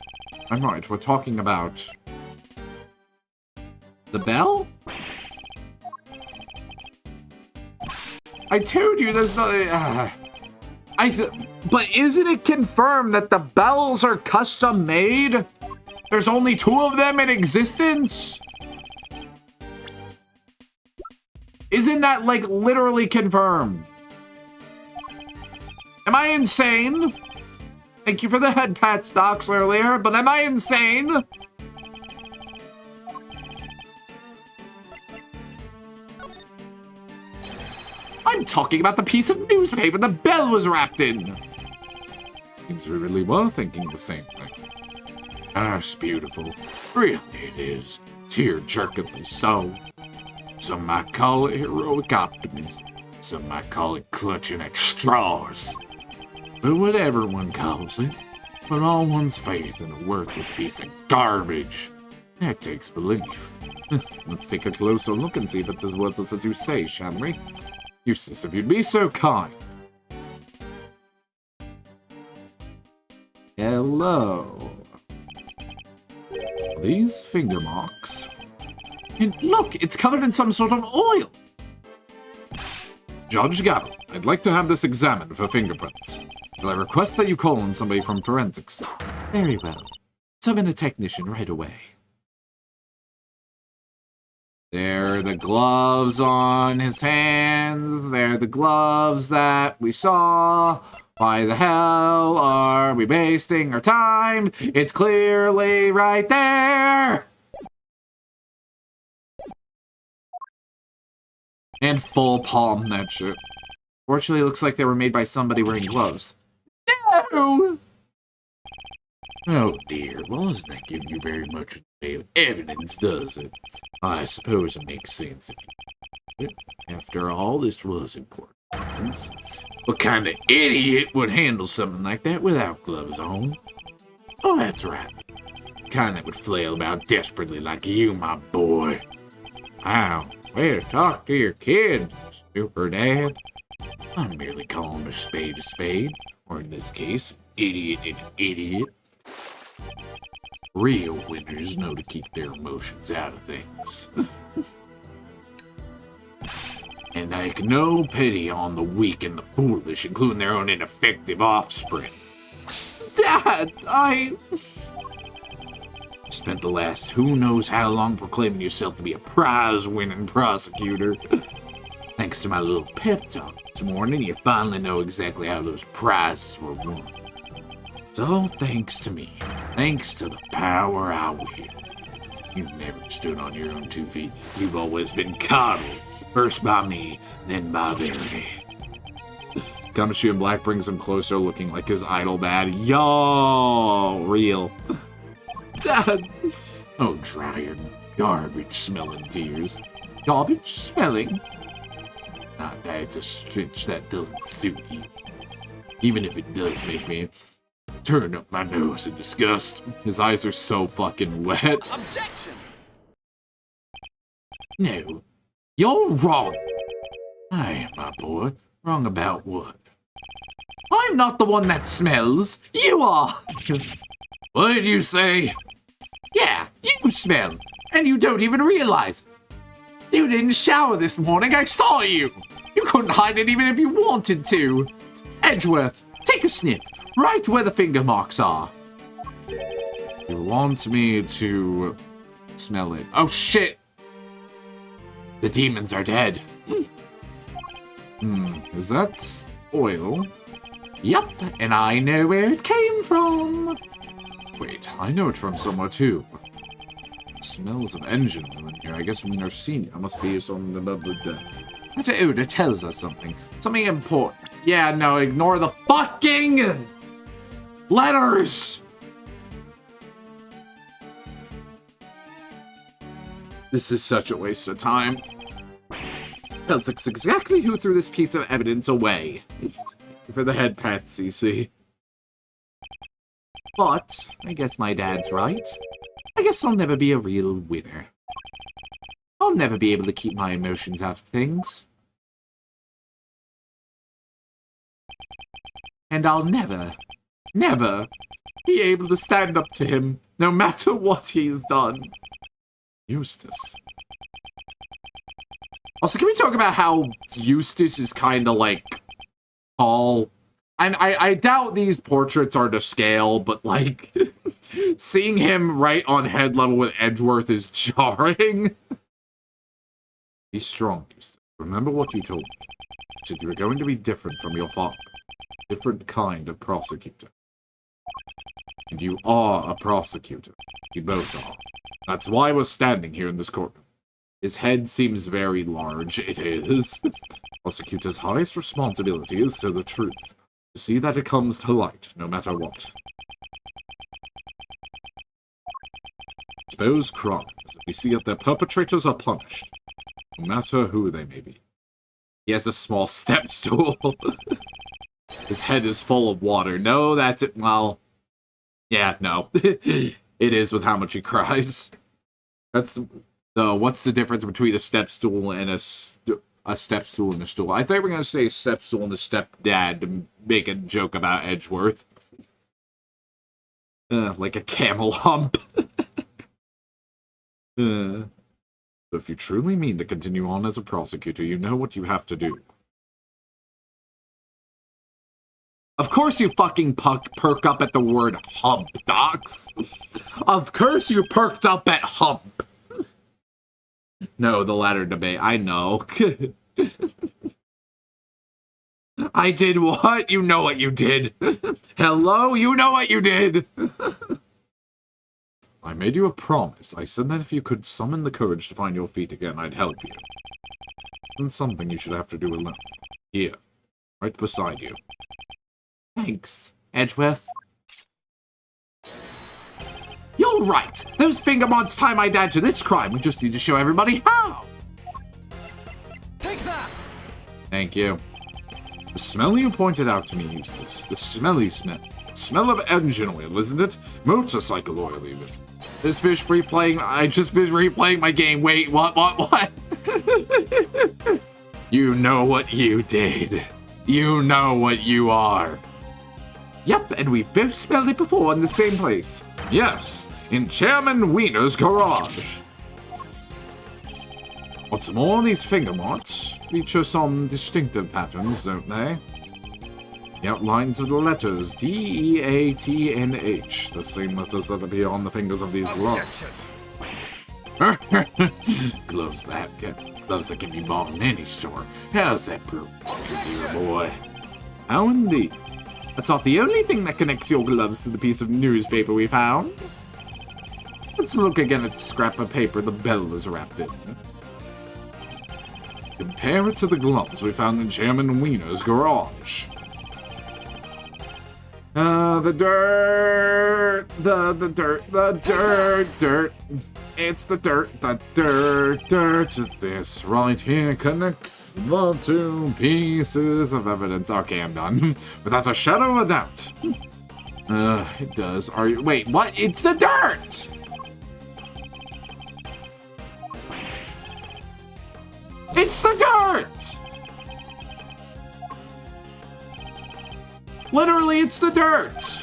Speaker 1: I'm right, we're talking about... the bell? I told you there's no... but isn't it confirmed that the bells are custom made? There's only 2 of them in existence? Isn't that, like, literally confirmed? Am I insane? Thank you for the head pats, Docs, earlier, but am I insane? I'm talking about the piece of newspaper the bell was wrapped in. Seems we really were thinking the same thing. That's beautiful. Really it is. Tear-jerkingly so. Some might call it heroic optimism. Some might call it clutching at straws. But whatever one calls it, put all one's faith in a worthless piece of garbage. That takes belief. Let's take a closer look and see if it's as worthless as you say, shall we? Eustace, if you'd be so kind. Hello. These finger marks. And look, it's covered in some sort of oil. Judge Gavelle, I'd like to have this examined for fingerprints. Will I request that you call on somebody from forensics? Very well. Summon a technician right away. There are the gloves on his hands. They're the gloves that we saw. Why the hell are we wasting our time? It's clearly right there! And full palm that shit. Fortunately, it looks like they were made by somebody wearing gloves. No! Oh dear, well, doesn't that give you very much in the way of evidence, does it? I suppose it makes sense if you... After all, this was important evidence. What kind of idiot would handle something like that without gloves on? Oh, that's right. Kind that would flail about desperately like you, my boy. Wow, way to talk to your kid, super dad. I'm merely calling a spade, or in this case, idiot and idiot. Real winners know to keep their emotions out of things. And take no pity on the weak and the foolish, including their own ineffective offspring. Dad, I spent the last who knows how long proclaiming yourself to be a prize-winning prosecutor. Thanks to my little pep talk this morning, you finally know exactly how those prizes were won. It's all thanks to me. Thanks to the power I wield. You've never stood on your own 2 feet. You've always been coddled. First by me, then by Verity. Gumshoe in black brings him closer, looking like his idol bad. Yo, real. Dad. Oh, dry your garbage-smelling tears. Garbage-smelling? Not that it's a stitch that doesn't suit you. Even if it does make me turn up my nose in disgust. His eyes are so fucking wet.
Speaker 5: Objection!
Speaker 1: No. You're wrong. Aye, my boy. Wrong about what? I'm not the one that smells. You are. What did you say? Yeah, you smell. And you don't even realize. You didn't shower this morning. I saw you. You couldn't hide it even if you wanted to. Edgeworth, take a sniff. Right where the finger marks are. You want me to smell it. Oh, shit. The demons are dead. Is that oil? Yup, and I know where it came from. Wait, I know it from somewhere too. Smells of engine oil in here. I guess we are senior. Must be some the That odor tells us something. Something important. Yeah, no, ignore the fucking letters! This is such a waste of time. Tells us exactly who threw this piece of evidence away. For the head pats, you see. But, I guess my dad's right. I guess I'll never be a real winner. I'll never be able to keep my emotions out of things. And I'll never be able to stand up to him, no matter what he's done. Eustace. Also, can we talk about how Eustace is kind of like tall? And I doubt these portraits are to scale, but like seeing him right on head level with Edgeworth is jarring. Be strong, Eustace. Remember what you told me. You said you were going to be different from your father. Different kind of prosecutor. And you are a prosecutor. You both are. That's why we're standing here in this courtroom. His head seems very large. It is. Prosecutor's highest responsibility is to the truth, to see that it comes to light, no matter what. Expose crimes, and we see that their perpetrators are punished, no matter who they may be. He has a small step stool. His head is full of water. No, that's it. Well, yeah, no. It is with how much he cries. That's the what's the difference between a step stool and a step stool and a stool? I think we're going to say step stool and a stepdad to make a joke about Edgeworth. Like a camel hump. So if you truly mean to continue on as a prosecutor, you know what you have to do. Of course you fucking perk up at the word hump, docs. Of course you perked up at hump. No, the latter debate. I know. I did what? You know what you did. Hello? You know what you did. I made you a promise. I said that if you could summon the courage to find your feet again, I'd help you. It's something you should have to do alone. Here. Right beside you. Thanks, Edgeworth. You're right! Those finger mods tie my dad to this crime. We just need to show everybody how!
Speaker 5: Take that!
Speaker 1: Thank you. The smell you pointed out to me, Eustace. The smelly smell. Smell of engine oil, isn't it? Motorcycle oil, even. This fish replaying. I just fish replaying my game. Wait, what? You know what you did. You know what you are. Yep, and we've both smelled it before in the same place. Yes, in Chairman Wiener's garage. What's more, these finger marks feature some distinctive patterns, don't they? The outlines of the letters D, E, A, T, N, H, the same letters that appear on the fingers of these gloves. Gloves that can be bought in any store. How's that proof, dear boy? How indeed. That's not the only thing that connects your gloves to the piece of newspaper we found. Let's look again at the scrap of paper the bell was wrapped in. Compare it to the gloves we found in Chairman Wiener's garage. The dirt. It's the dirt. This right here connects the two pieces of evidence. Okay, I'm done. Without a shadow of a doubt. It does. Wait, what? It's the dirt! It's the dirt! Literally, it's the dirt!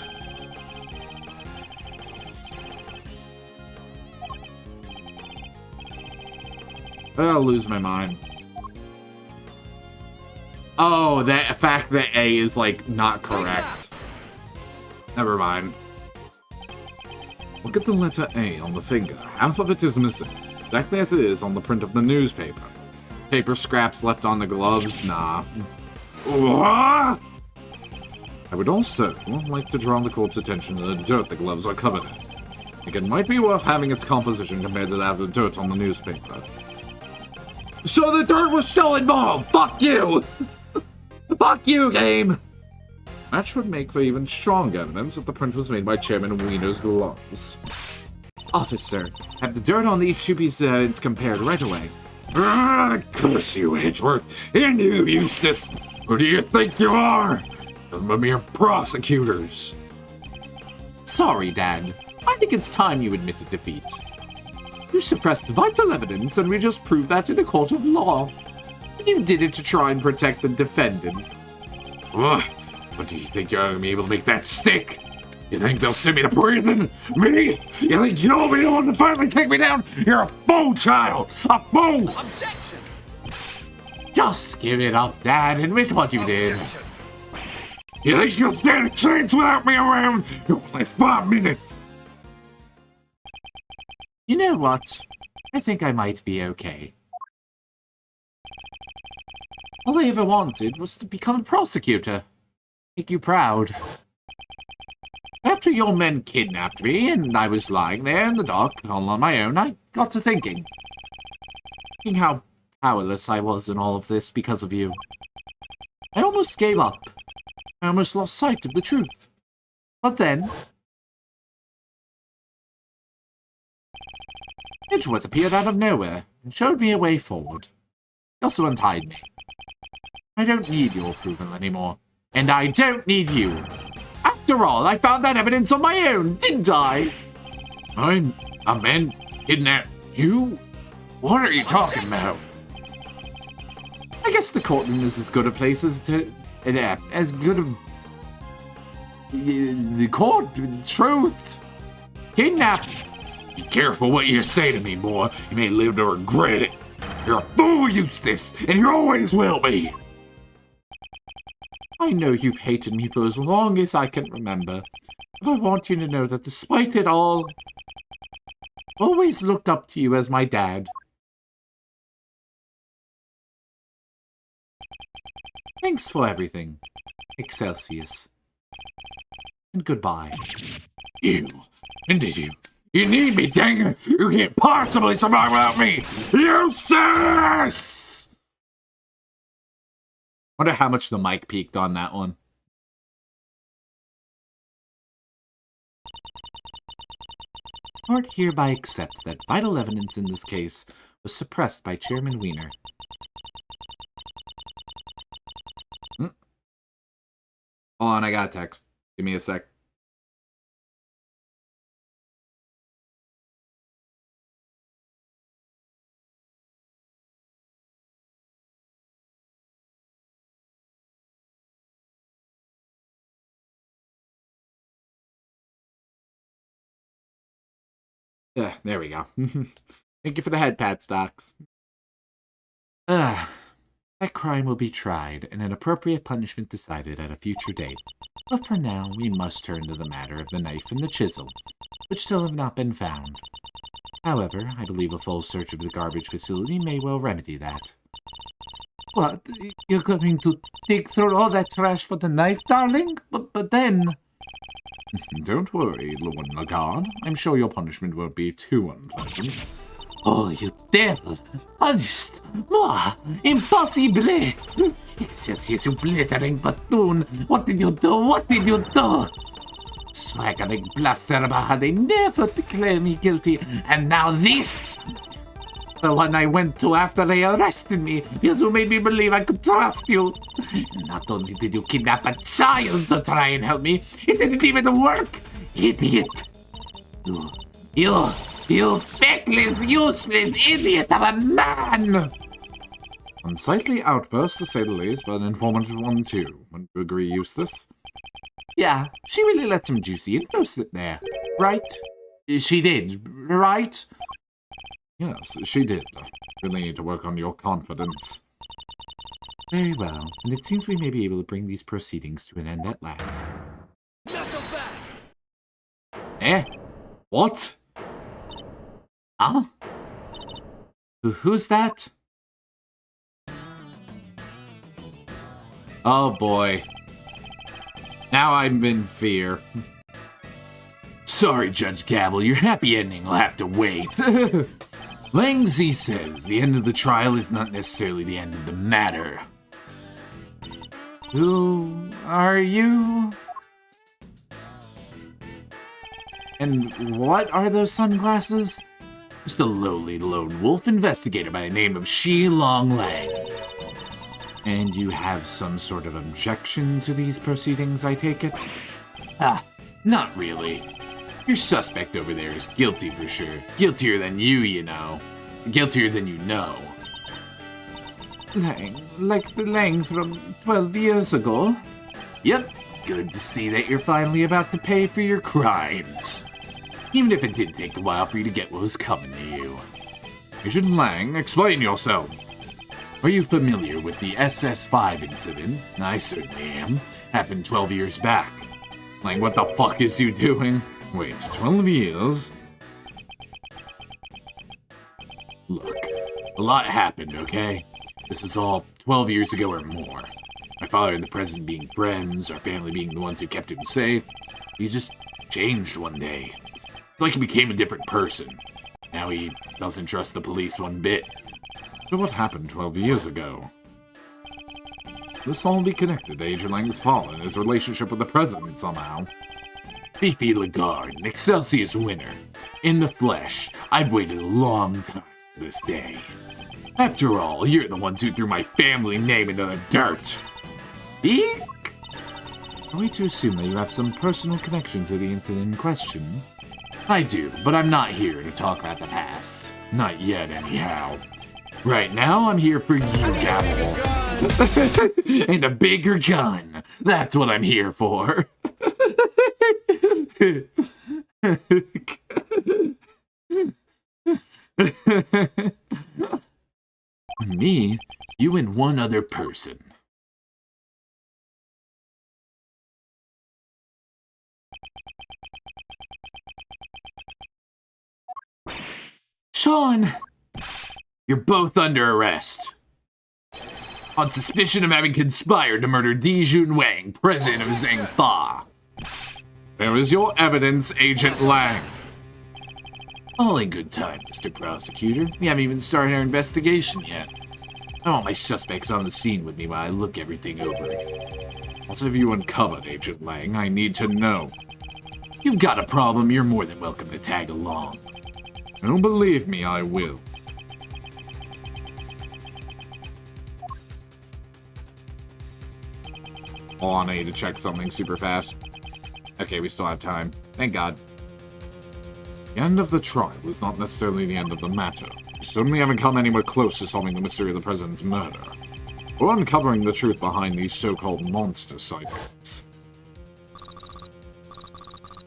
Speaker 1: I'll lose my mind. Oh, that fact that A is, like, not correct. Never mind. Look at the letter A on the finger. Half of it is missing, exactly as it is on the print of the newspaper. Paper scraps left on the gloves? Nah. I would also like to draw the court's attention to the dirt the gloves are covered in. I think it might be worth having its composition compared to that of the dirt on the newspaper. So the dirt was still involved! Fuck you! Fuck you, game! That should make for even stronger evidence that the print was made by Chairman Wiener's gloves. Officer, have the dirt on these two pieces of evidence compared right away. Curse you, Edgeworth, and you, Eustace! Who do you think you are? We're mere prosecutors. Sorry, Dad. I think it's time you admitted defeat. You suppressed vital evidence, and we just proved that in a court of law. You did it to try and protect the defendant. Ugh. But do you think you're going to be able to make that stick? You think they'll send me to prison? Me? You think you'll be the one to finally take me down? You're a fool, child! A fool!
Speaker 5: Objection!
Speaker 1: Just give it up, Dad. Admit what you did.
Speaker 3: You think you'll stand a chance without me around? You're only 5 minutes.
Speaker 1: You know what? I think I might be okay. All I ever wanted was to become a prosecutor. Make you proud. After your men kidnapped me and I was lying there in the dark all on my own, I got to thinking how powerless I was in all of this because of you. I almost gave up. I almost lost sight of the truth. But then, Edgeworth appeared out of nowhere and showed me a way forward. He also untied me. I don't need your approval anymore. And I don't need you. After all, I found that evidence on my own, didn't I?
Speaker 3: A man kidnapped you? What are you talking about?
Speaker 1: I guess the courtroom is as good a place as as good a... The court, truth, kidnap.
Speaker 3: Be careful what you say to me, boy. You may live to regret it. You're a fool, Eustace, and you always will be.
Speaker 1: I know you've hated me for as long as I can remember, but I want you to know that despite it all, I've always looked up to you as my dad. Thanks for everything, Excelsius. And goodbye.
Speaker 3: You need me, dang it! You can't possibly survive without me! Eustace!
Speaker 1: Wonder how much the mic peaked on that one. Court hereby accepts that vital evidence in this case was suppressed by Chairman Wiener. Hold on, I got a text. Give me a sec. Yeah, there we go. Thank you for the head pat, Stocks. That crime will be tried and an appropriate punishment decided at a future date. But for now, we must turn to the matter of the knife and the chisel, which still have not been found. However, I believe a full search of the garbage facility may well remedy that. What? You're going to dig through all that trash for the knife, darling? But then... Don't worry, Lewd Lagarde. I'm sure your punishment won't be too unpleasant.
Speaker 3: Oh, you devil! Punished! Moi! Impossible! Excelsius, you blithering buffoon! What did you do? What did you do? Swaggering blasphemous, they never declare me guilty, and now this! The one I went to after they arrested me, because you made me believe I could trust you. Not only did you kidnap a child to try and help me, it didn't even work! Idiot! You feckless, useless idiot of a man!
Speaker 1: Unsightly outburst, to say the least, but an informative one, too. Wouldn't you agree, Eustace? Yeah, she really let some juicy info slip there. Right? She did, right? Yes, she did. Really need to work on your confidence. Very well, and it seems we may be able to bring these proceedings to an end at last.
Speaker 5: Not so fast!
Speaker 1: Eh? What? Huh? Who's that? Oh boy. Now I'm in fear.
Speaker 3: Sorry, Judge Gavelle, your happy ending will have to wait. Langzy says the end of the trial is not necessarily the end of the matter.
Speaker 1: Who are you? And what are those sunglasses?
Speaker 3: Just a lowly lone wolf investigator by the name of Shi Long Lang.
Speaker 1: And you have some sort of objection to these proceedings, I take it?
Speaker 3: Not really. Your suspect over there is guilty for sure. Guiltier than you, you know. Guiltier than you know.
Speaker 1: Lang, like the Lang from 12 years ago?
Speaker 3: Yep, good to see that you're finally about to pay for your crimes. Even if it did take a while for you to get what was coming to you.
Speaker 1: Agent Lang, explain yourself.
Speaker 3: Are you familiar with the SS5 incident? I certainly am. Happened 12 years back.
Speaker 1: Lang, what the fuck is you doing?
Speaker 3: Wait, 12 years? Look, a lot happened, okay? This is all 12 years ago or more. My father and the president being friends, our family being the ones who kept him safe. He just changed one day. It's like he became a different person. Now he doesn't trust the police one bit.
Speaker 1: So what happened 12 years ago? This all be connected to Agent Lang's fall and his relationship with the president somehow.
Speaker 3: Beefy Lagarde, an Excelsius winner. In the flesh, I've waited a long time for this day. After all, you're the ones who threw my family name into the dirt. Eek!
Speaker 1: Are we to assume that you have some personal connection to the incident in question?
Speaker 3: I do, but I'm not here to talk about the past. Not yet, anyhow. Right now, I'm here for you, Gavelle. And a bigger gun. That's what I'm here for. Me, you, and one other person. Sean! You're both under arrest. On suspicion of having conspired to murder Di Jun Wang, president of Zhengfa.
Speaker 1: There is your evidence, Agent Lang.
Speaker 3: All in good time, Mr. Prosecutor. We haven't even started our investigation yet. I want my suspects on the scene with me while I look everything over.
Speaker 1: What have you uncovered, Agent Lang? I need to know.
Speaker 3: You've got a problem, you're more than welcome to tag along.
Speaker 1: Don't believe me, I will. Hold on, I need to check something super fast. Okay, we still have time. Thank God. The end of the trial is not necessarily the end of the matter. We certainly haven't come anywhere close to solving the mystery of the president's murder. Or uncovering the truth behind these so-called monster sightings.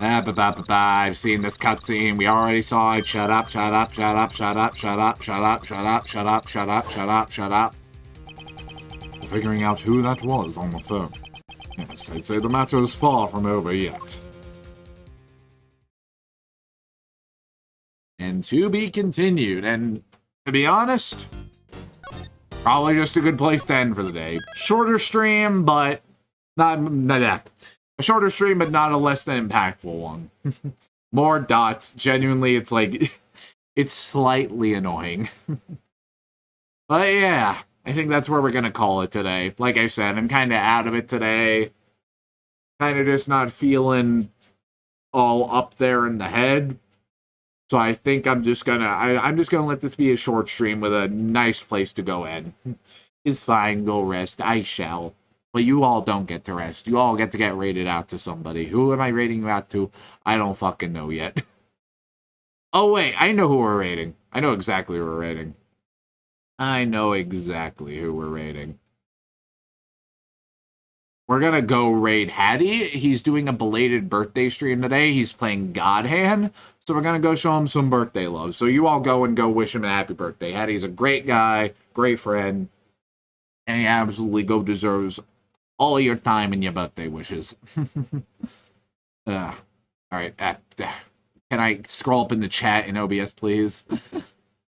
Speaker 3: I've seen this cutscene. We already saw it. Shut up, shut up, shut up, shut up, shut up, shut up, shut up, shut up, shut up, shut up, shut up.
Speaker 1: Figuring out who that was on the phone. Yes, I'd say the matter is far from over yet.
Speaker 3: And to be continued, and to be honest, probably just a good place to end for the day. Shorter stream, but not a shorter stream, but not a less than impactful one. More dots. Genuinely, it's like, it's slightly annoying. But yeah, I think that's where we're gonna call it today. Like I said, I'm kind of out of it today. Kind of just not feeling all up there in the head. So I think I'm just gonna, I'm just gonna let this be a short stream with a nice place to go in. It's fine, go rest. I shall. But you all don't get to rest. You all get to get rated out to somebody. Who am I rating you out to? I don't fucking know yet. Oh wait, I know who we're rating. I know exactly who we're rating. I know exactly who we're rating. We're gonna go raid Hattie. He's doing a belated birthday stream today. He's playing God Hand. So we're gonna go show him some birthday love. So you all go and go wish him a happy birthday. Hattie's a great guy, great friend. And he absolutely deserves all your time and your birthday wishes. Alright, can I scroll up in the chat in OBS, please?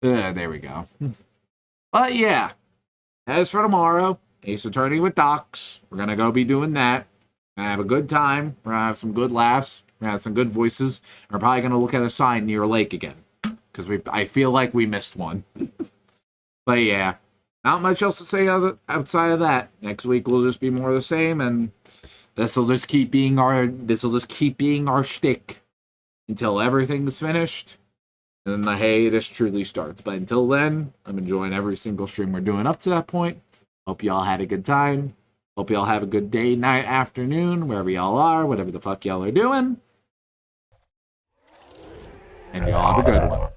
Speaker 3: There we go. But yeah, as for tomorrow, Ace Attorney with Docs. We're gonna go be doing that. We're gonna have a good time. We're gonna have some good laughs. We're gonna have some good voices. And we're probably gonna look at a sign near a lake again. Because I feel like we missed one. But yeah, not much else to say outside of that. Next week will just be more of the same, and this'll just keep being our shtick until everything's finished. And then the hiatus truly starts. But until then, I'm enjoying every single stream we're doing up to that point. Hope y'all had a good time. Hope y'all have a good day, night, afternoon, wherever y'all are, whatever the fuck y'all are doing. And y'all have a good one.